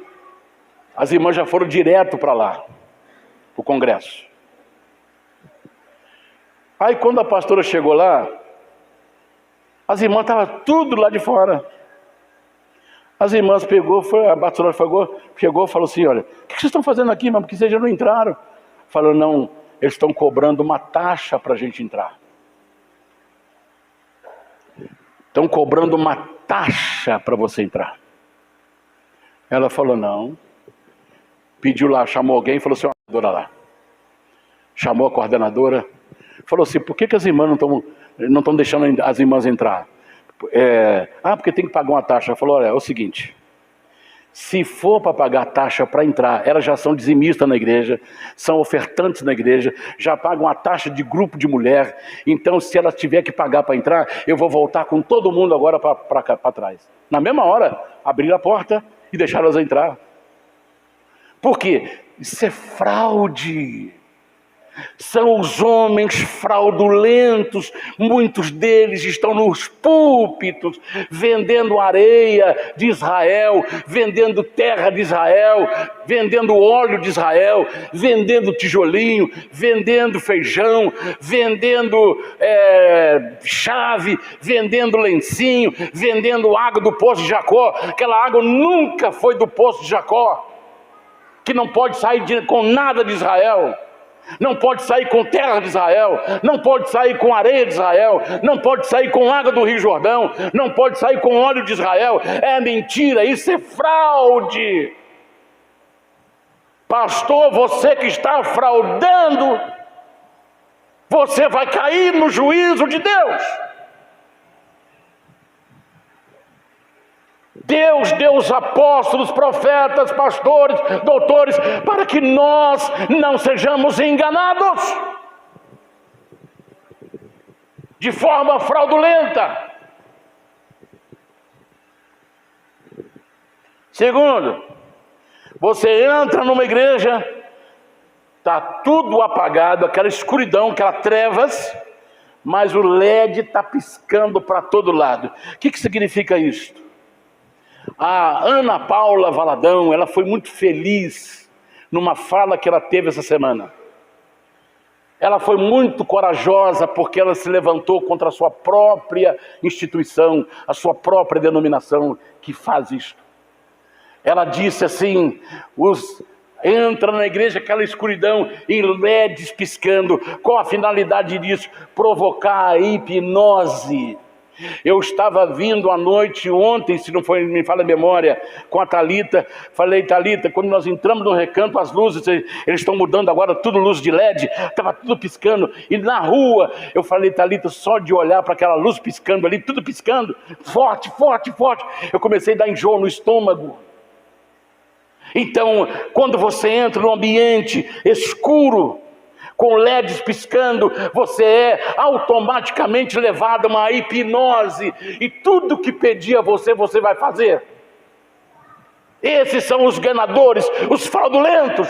as irmãs já foram direto para lá, para o congresso. Aí quando a pastora chegou lá, as irmãs estavam tudo lá de fora. As irmãs a pastora chegou e falou assim: olha, o que vocês estão fazendo aqui, irmão? Porque vocês já não entraram. Falou: não, eles estão cobrando uma taxa para a gente entrar. Estão cobrando uma taxa para você entrar. Ela falou: não. Pediu lá, chamou alguém e falou assim: coordenadora lá. Chamou a coordenadora. Falou assim: por que as irmãs não estão deixando as irmãs entrar? Porque tem que pagar uma taxa. Ela falou: olha, é o seguinte, se for para pagar taxa para entrar, elas já são dizimistas na igreja, são ofertantes na igreja, já pagam a taxa de grupo de mulher, então se elas tiver que pagar para entrar, eu vou voltar com todo mundo agora para trás. Na mesma hora, abriram a porta e deixaram elas entrar. Por quê? Isso é fraude. São os homens fraudulentos, muitos deles estão nos púlpitos, vendendo areia de Israel, vendendo terra de Israel, vendendo óleo de Israel, vendendo tijolinho, vendendo feijão, vendendo chave, vendendo lencinho, vendendo água do poço de Jacó. Aquela água nunca foi do poço de Jacó, que não pode sair com nada de Israel. Não pode sair com terra de Israel, não pode sair com areia de Israel, não pode sair com água do Rio Jordão, não pode sair com óleo de Israel. É mentira, isso é fraude. Pastor, você que está fraudando, você vai cair no juízo de Deus. Deus deu os apóstolos, profetas, pastores, doutores, para que nós não sejamos enganados de forma fraudulenta. Segundo, você entra numa igreja, está tudo apagado, aquela escuridão, aquelas trevas, mas o LED está piscando para todo lado. O que significa isso? A Ana Paula Valadão, ela foi muito feliz numa fala que ela teve essa semana. Ela foi muito corajosa porque ela se levantou contra a sua própria instituição, a sua própria denominação que faz isso. Ela disse assim: entra na igreja aquela escuridão em LEDs piscando. Qual a finalidade disso? Provocar a hipnose. Eu estava vindo à noite ontem, se não foi, me falha a memória, com a Thalita. Falei: Thalita, quando nós entramos no recanto, as luzes, eles estão mudando agora, tudo luz de LED, estava tudo piscando. E na rua, eu falei: Thalita, só de olhar para aquela luz piscando ali, tudo piscando, forte, forte, forte, eu comecei a dar enjoo no estômago. Então, quando você entra num ambiente escuro, com LEDs piscando, você é automaticamente levado a uma hipnose, e tudo que pedir a você, você vai fazer. Esses são os ganadores, os fraudulentos.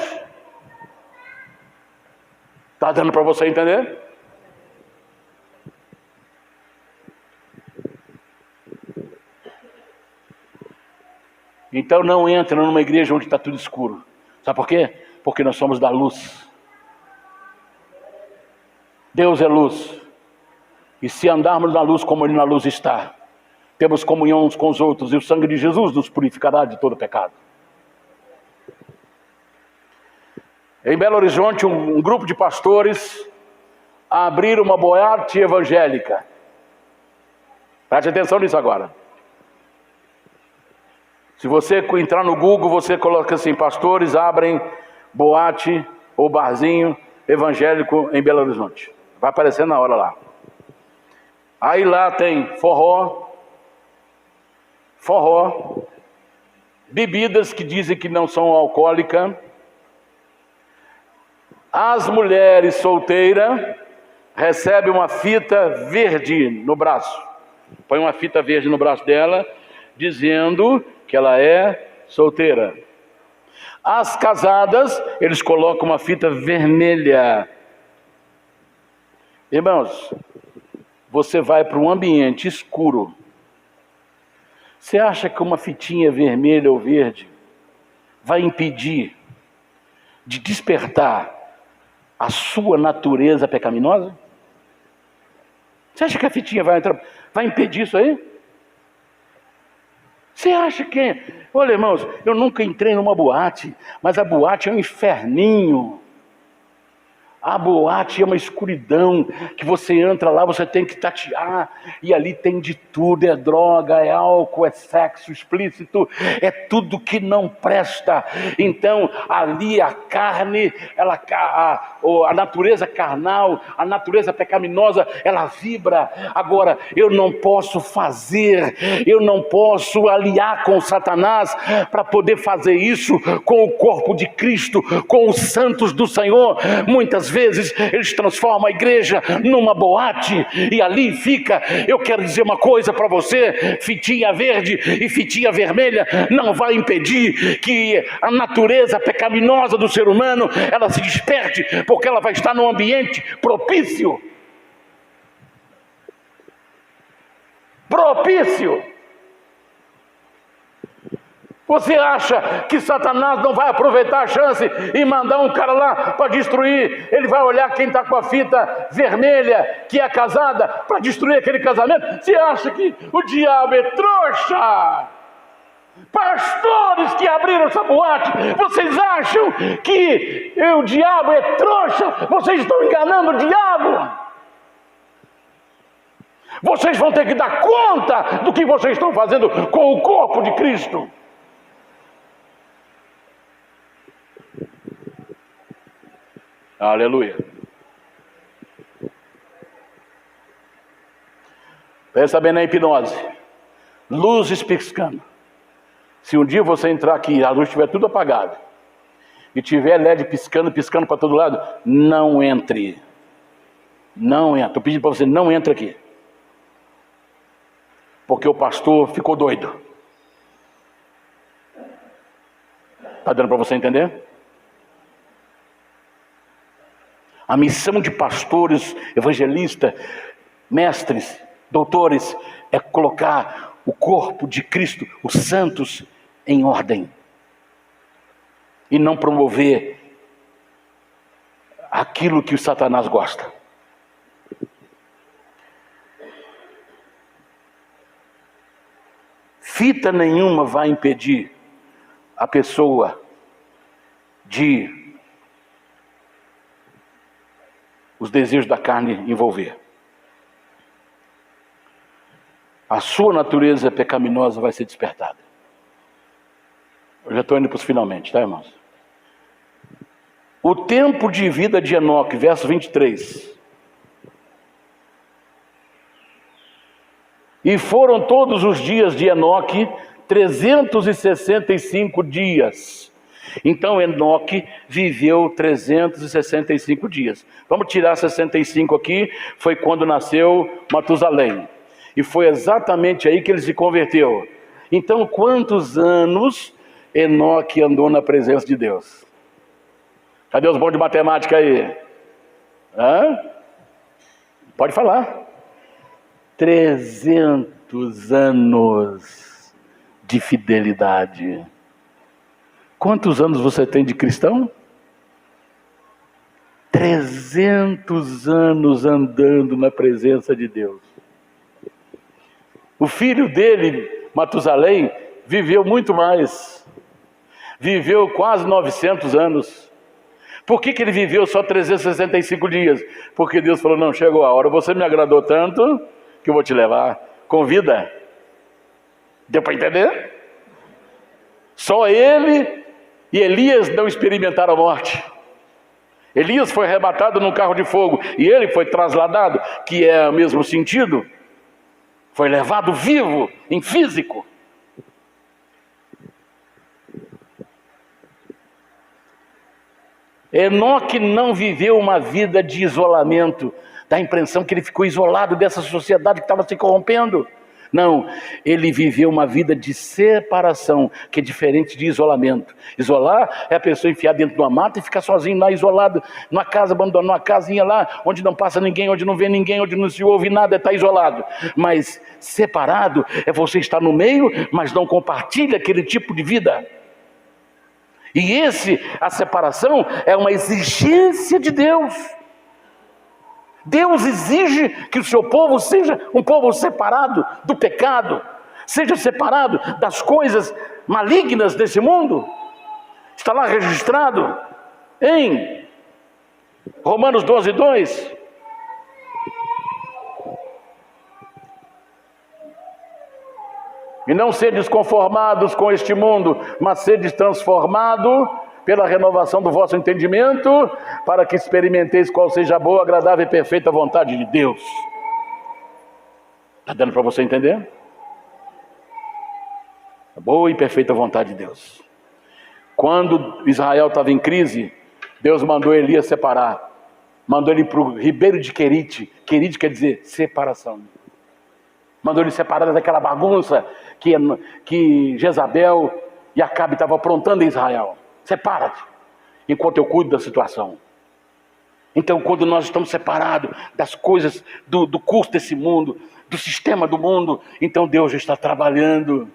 Está dando para você entender? Então não entra numa igreja onde está tudo escuro. Sabe por quê? Porque nós somos da luz. Deus é luz, e se andarmos na luz como Ele na luz está, temos comunhão uns com os outros, e o sangue de Jesus nos purificará de todo pecado. Em Belo Horizonte, um grupo de pastores abriram uma boate evangélica. Preste atenção nisso agora. Se você entrar no Google, você coloca assim: pastores abrem boate ou barzinho evangélico em Belo Horizonte. Vai aparecer na hora lá. Aí lá tem forró, bebidas que dizem que não são alcoólicas. As mulheres solteiras recebem uma fita verde no braço. Põe uma fita verde no braço dela, dizendo que ela é solteira. As casadas, eles colocam uma fita vermelha. Irmãos, você vai para um ambiente escuro. Você acha que uma fitinha vermelha ou verde vai impedir de despertar a sua natureza pecaminosa? Você acha que a fitinha vai impedir isso aí? Você acha que... Olha, irmãos, eu nunca entrei numa boate, mas a boate é um inferninho. A boate é uma escuridão, que você entra lá, você tem que tatear, e ali tem de tudo, é droga, é álcool, é sexo explícito, é tudo que não presta. Então, ali a carne, a natureza carnal, a natureza pecaminosa, ela vibra. Agora, eu não posso aliar com Satanás, para poder fazer isso com o corpo de Cristo, com os santos do Senhor. Muitas vezes eles transformam a igreja numa boate e ali fica. Eu quero dizer uma coisa para você: fitinha verde e fitinha vermelha não vai impedir que a natureza pecaminosa do ser humano ela se desperte, porque ela vai estar num ambiente propício. Você acha que Satanás não vai aproveitar a chance e mandar um cara lá para destruir? Ele vai olhar quem está com a fita vermelha, que é casada, para destruir aquele casamento? Você acha que o diabo é trouxa? Pastores que abriram essa boate, vocês acham que o diabo é trouxa? Vocês estão enganando o diabo. Vocês vão ter que dar conta do que vocês estão fazendo com o corpo de Cristo. Aleluia. Pensa bem na hipnose. Luzes piscando. Se um dia você entrar aqui e a luz estiver tudo apagada e tiver LED piscando para todo lado, não entre. Não entra. Estou pedindo para você, não entre aqui. Porque o pastor ficou doido. Está dando para você entender? A missão de pastores, evangelistas, mestres, doutores, é colocar o corpo de Cristo, os santos, em ordem. E não promover aquilo que o Satanás gosta. Fita nenhuma vai impedir a pessoa de os desejos da carne envolver. A sua natureza pecaminosa vai ser despertada. Eu já estou indo para os finalmente, tá, irmãos? O tempo de vida de Enoque, verso 23. E foram todos os dias de Enoque 365 dias. Então Enoque viveu 365 dias. Vamos tirar 65 aqui, foi quando nasceu Matusalém. E foi exatamente aí que ele se converteu. Então quantos anos Enoque andou na presença de Deus? Cadê os bons de matemática aí? Hã? Pode falar. 300 anos de fidelidade. Quantos anos você tem de cristão? 300 anos andando na presença de Deus. O filho dele, Matusalém, viveu muito mais. Viveu quase 900 anos. Por que ele viveu só 365 dias? Porque Deus falou: não, chegou a hora, você me agradou tanto que eu vou te levar. Convida. Deu para entender? Só ele e Elias não experimentaram a morte. Elias foi arrebatado num carro de fogo e ele foi trasladado, que é o mesmo sentido, foi levado vivo, em físico. Enoque não viveu uma vida de isolamento, dá a impressão que ele ficou isolado dessa sociedade que estava se corrompendo. Não, ele viveu uma vida de separação, que é diferente de isolamento. Isolar é a pessoa enfiar dentro de uma mata e ficar sozinho lá, isolado, numa casa, abandonar uma casinha lá, onde não passa ninguém, onde não vê ninguém, onde não se ouve nada, está isolado. Mas separado é você estar no meio, mas não compartilha aquele tipo de vida. E a separação é uma exigência de Deus. Deus exige que o seu povo seja um povo separado do pecado, seja separado das coisas malignas desse mundo. Está lá registrado em Romanos 12:2. E não sedes conformados com este mundo, mas sedes transformados pela renovação do vosso entendimento, para que experimenteis qual seja a boa, agradável e perfeita vontade de Deus. Está dando para você entender? A boa e perfeita vontade de Deus. Quando Israel estava em crise, Deus mandou Elias separar. Mandou ele para o ribeiro de Querite. Querite quer dizer separação. Mandou ele separar daquela bagunça que Jezabel e Acabe estavam aprontando em Israel. Separa-te, enquanto eu cuido da situação. Então, quando nós estamos separados das coisas do curso desse mundo, do sistema do mundo, então Deus está trabalhando.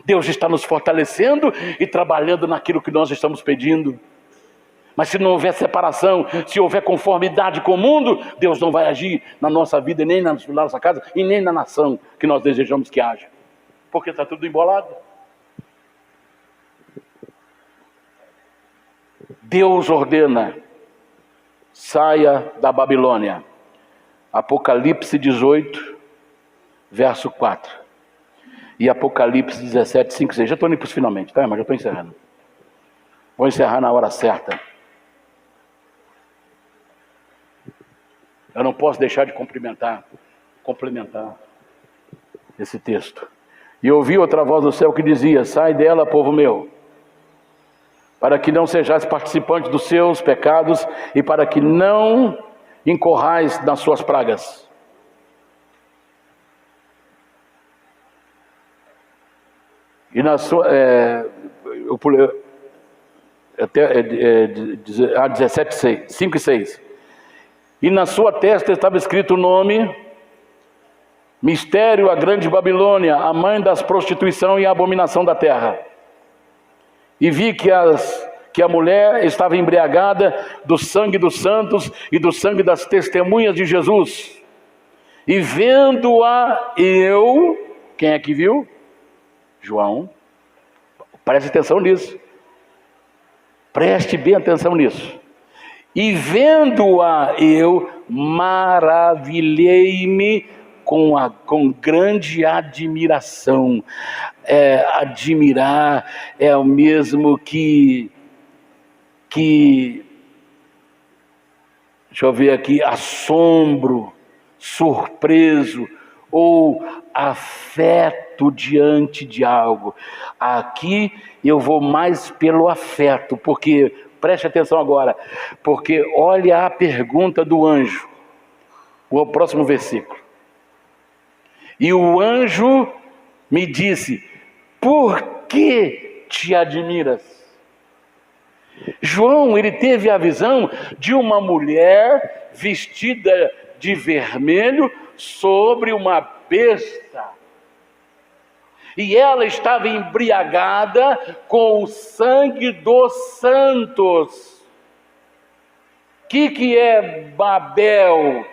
Deus está nos fortalecendo e trabalhando naquilo que nós estamos pedindo. Mas se não houver separação, se houver conformidade com o mundo, Deus não vai agir na nossa vida, nem na nossa casa, e nem na nação que nós desejamos que haja. Porque está tudo embolado. Deus ordena, saia da Babilônia. Apocalipse 18, verso 4. E Apocalipse 17, 5, 6. Já estou indo para os finalmente, tá? Mas já estou encerrando. Vou encerrar na hora certa. Eu não posso deixar de complementar esse texto. E ouvi outra voz do céu que dizia: sai dela, povo meu, para que não sejais participantes dos seus pecados e para que não incorrais nas suas pragas. E na sua... eu pulei... até 17, 5 e 6. E na sua testa estava escrito o nome: Mistério, a grande Babilônia, a mãe das prostituição e a abominação da terra. E vi que a mulher estava embriagada do sangue dos santos e do sangue das testemunhas de Jesus. E vendo-a eu... Quem é que viu? João. Preste atenção nisso. Preste bem atenção nisso. E vendo-a eu, maravilhei-me com grande admiração. Admirar é o mesmo que deixa eu ver aqui, assombro, surpreso ou afeto diante de algo. Aqui eu vou mais pelo afeto, porque, preste atenção agora, porque olha a pergunta do anjo, o próximo versículo. E o anjo me disse: por que te admiras? João, ele teve a visão de uma mulher vestida de vermelho sobre uma besta. E ela estava embriagada com o sangue dos santos. O que é Babel?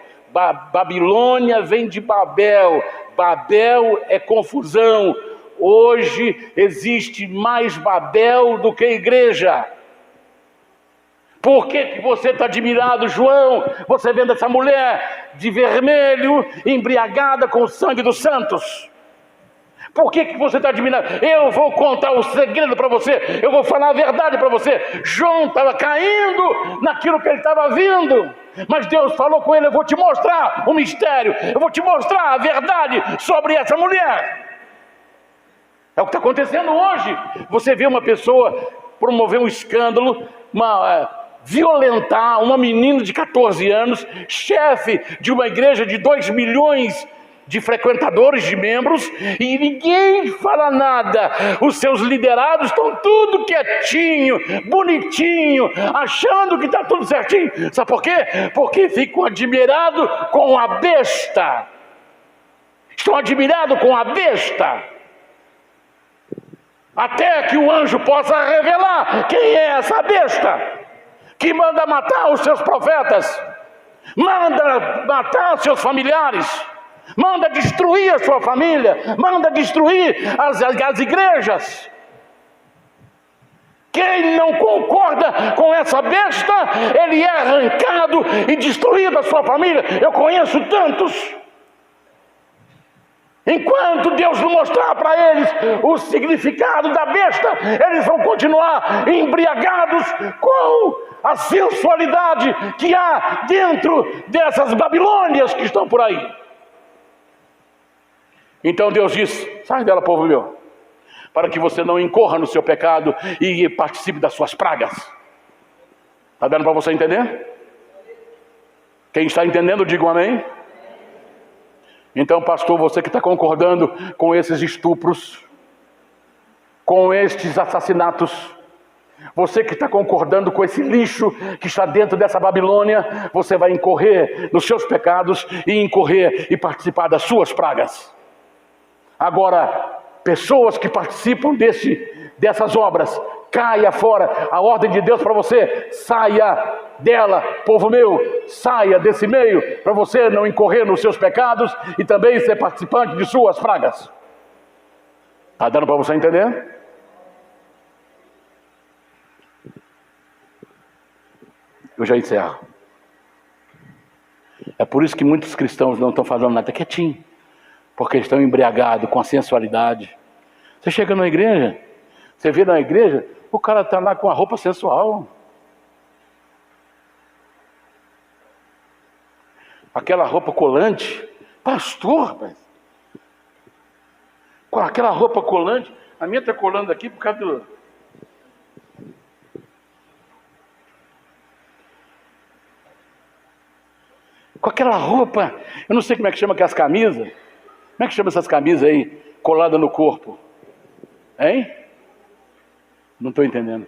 Babilônia vem de Babel. Babel é confusão. Hoje existe mais Babel do que igreja. Por que você está admirado, João? Você vendo essa mulher de vermelho, embriagada com o sangue dos santos. Por que você está admirado? Eu vou contar o segredo para você, eu vou falar a verdade para você. João estava caindo naquilo que ele estava vendo, mas Deus falou com ele: eu vou te mostrar o mistério, eu vou te mostrar a verdade sobre essa mulher. É o que está acontecendo hoje. Você vê uma pessoa promover um escândalo, violentar uma menina de 14 anos, chefe de uma igreja de 2 milhões de frequentadores, de membros, e ninguém fala nada. Os seus liderados estão tudo quietinho, bonitinho, achando que está tudo certinho. Sabe por quê? Porque ficam admirados com a besta. Estão admirados com a besta. Até que o anjo possa revelar quem é essa besta que manda matar os seus profetas, manda matar seus familiares, manda destruir a sua família, manda destruir as igrejas. Quem não concorda com essa besta, ele é arrancado e destruído da sua família. Eu conheço tantos. Enquanto Deus não mostrar para eles o significado da besta, eles vão continuar embriagados com a sensualidade que há dentro dessas Babilônias que estão por aí. Então Deus diz: sai dela, povo meu, para que você não incorra no seu pecado e participe das suas pragas. Está dando para você entender? Quem está entendendo, diga um amém. Então, pastor, você que está concordando com esses estupros, com estes assassinatos, você que está concordando com esse lixo que está dentro dessa Babilônia, você vai incorrer nos seus pecados e incorrer e participar das suas pragas. Agora, pessoas que participam dessas obras, caia fora. A ordem de Deus para você: saia dela, povo meu, saia desse meio, para você não incorrer nos seus pecados e também ser participante de suas pragas. Está dando para você entender? Eu já encerro. É por isso que muitos cristãos não estão falando nada quietinho, porque estão embriagados com a sensualidade. Você chega na igreja, você vê na igreja, o cara está lá com a roupa sensual. Aquela roupa colante. Pastor, rapaz, com aquela roupa colante. A minha está colando aqui por causa do... Com aquela roupa, eu não sei como é que chama aquelas camisas. Como é que chama essas camisas aí, coladas no corpo? Hein? Não estou entendendo.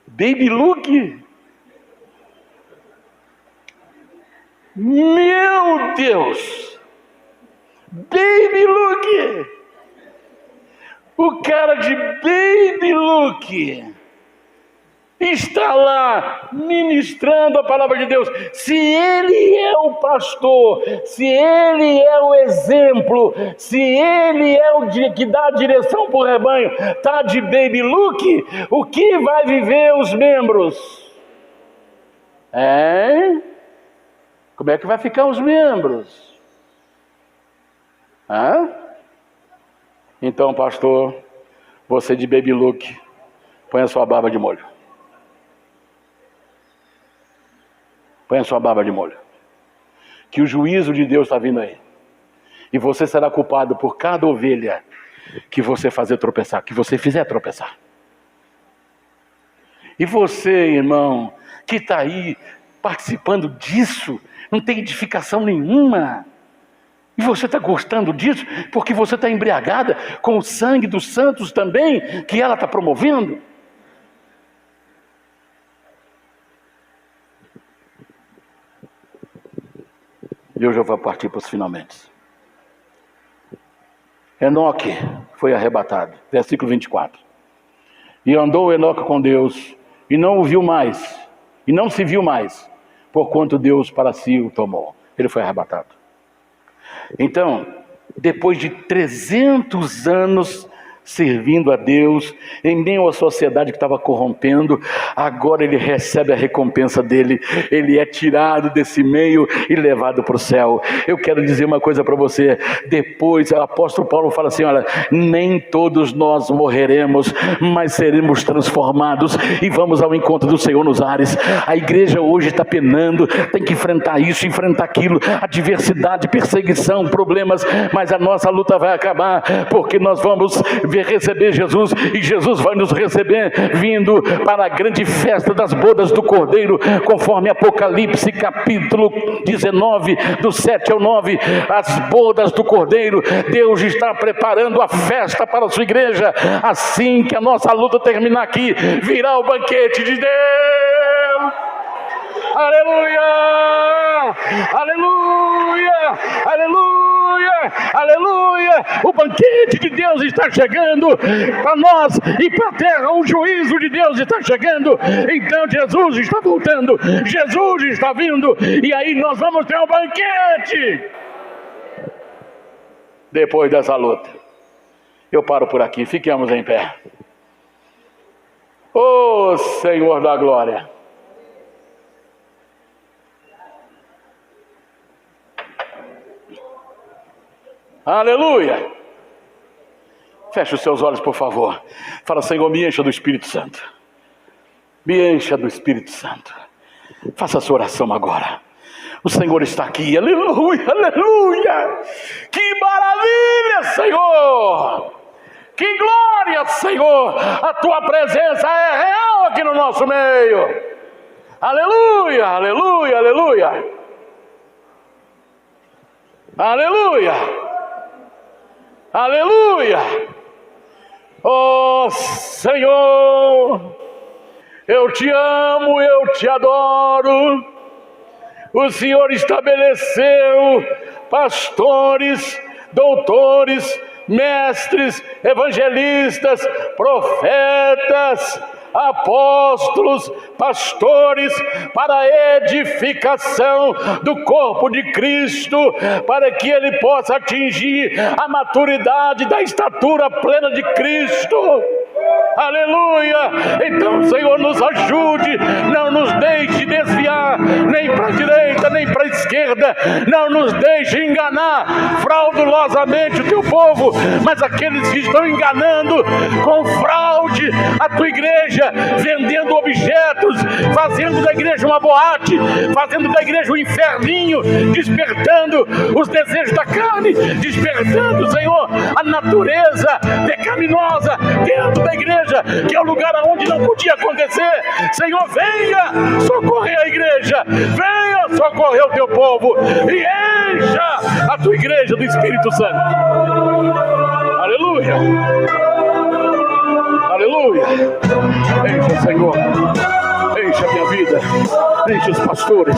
Baby look? Meu Deus! Baby look! O cara de baby look está lá ministrando a palavra de Deus. Se ele é o pastor, se ele é o exemplo, se ele é o que dá a direção para o rebanho, está de baby look, o que vai viver os membros? Hein? Como é que vai ficar os membros? Hã? Então, pastor, você de baby look, põe a sua barba de molho. Põe a sua barba de molho. Que o juízo de Deus está vindo aí. E você será culpado por cada ovelha que você fazer tropeçar, que você fizer tropeçar. E você, irmão, que está aí participando disso, não tem edificação nenhuma. E você está gostando disso porque você está embriagada com o sangue dos santos também, que ela está promovendo. E hoje eu vou partir para os finalmente. Enoque foi arrebatado, versículo 24. E andou Enoque com Deus, e não o viu mais, e não se viu mais, porquanto Deus para si o tomou. Ele foi arrebatado. Então, depois de 300 anos servindo a Deus, em meio à sociedade que estava corrompendo. Agora ele recebe a recompensa dele, ele é tirado desse meio e levado para o céu. Eu quero dizer uma coisa para você, depois o apóstolo Paulo fala assim, olha, nem todos nós morreremos, mas seremos transformados e vamos ao encontro do Senhor nos ares. A igreja hoje está penando, tem que enfrentar isso, enfrentar aquilo, adversidade, perseguição, problemas, mas a nossa luta vai acabar, porque nós vamos receber Jesus, e Jesus vai nos receber vindo para a grande festa das bodas do Cordeiro, conforme Apocalipse capítulo 19, do 7 ao 9, as bodas do Cordeiro. Deus está preparando a festa para a sua igreja. Assim que a nossa luta terminar aqui, virá o banquete de Deus. Aleluia! Aleluia! Aleluia! Aleluia! O banquete de Deus está chegando para nós e para a terra. O juízo de Deus está chegando. Então Jesus está voltando. Jesus está vindo. E aí nós vamos ter um banquete. Depois dessa luta. Eu paro por aqui. Fiquemos em pé. Ô Senhor da glória. Aleluia! Feche os seus olhos, por favor. Fala, Senhor, me encha do Espírito Santo. Me encha do Espírito Santo. Faça a sua oração agora. O Senhor está aqui. Aleluia, aleluia! Que maravilha, Senhor! Que glória, Senhor! A tua presença é real aqui no nosso meio. Aleluia, aleluia, aleluia! Aleluia! Aleluia! Oh Senhor, eu te amo, eu te adoro. O Senhor estabeleceu pastores, doutores, mestres, evangelistas, profetas, apóstolos, pastores, para a edificação do corpo de Cristo, para que ele possa atingir a maturidade da estatura plena de Cristo. Aleluia! Então, Senhor, nos ajude, não nos deixe desviar, nem para a direita, nem para a esquerda, não nos deixe enganar fraudulosamente o teu povo, mas aqueles que estão enganando com fraude a tua igreja, vendendo objetos, fazendo da igreja uma boate, fazendo da igreja um inferninho, despertando os desejos da carne, despertando, Senhor, a natureza pecaminosa dentro da igreja, que é o lugar onde não podia acontecer. Senhor, venha socorrer a igreja, venha socorrer o teu povo e encha a tua igreja do Espírito Santo. Aleluia, aleluia. Encha, Senhor, encha a minha vida, enche os pastores,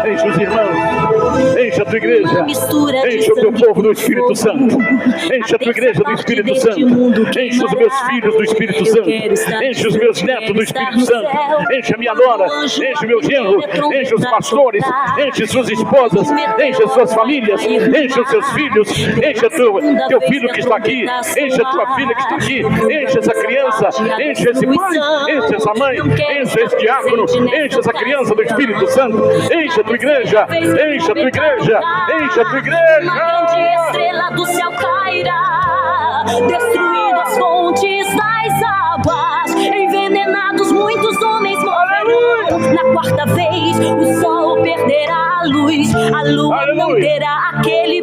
enche os irmãos, enche a tua igreja, enche o teu povo do Espírito Santo, enche a tua igreja do Espírito Santo, enche os meus filhos do Espírito Santo, enche os meus netos do Espírito Santo, enche a minha nora, enche meu genro, enche os pastores, enche suas esposas, enche as suas famílias, enche os seus filhos, enche teu filho que está aqui, enche a tua filha que está aqui, enche essa criança, enche esse pai, enche essa mãe, enche esse diácono, enche essa criança do Espírito Santo, enche a tua igreja, enche a tua igreja, enche a tua igreja. Uma grande estrela do céu cairá, destruindo as fontes das águas, envenenados muitos homens morrerão. Na quarta vez o sol perderá a luz, a lua não terá aquele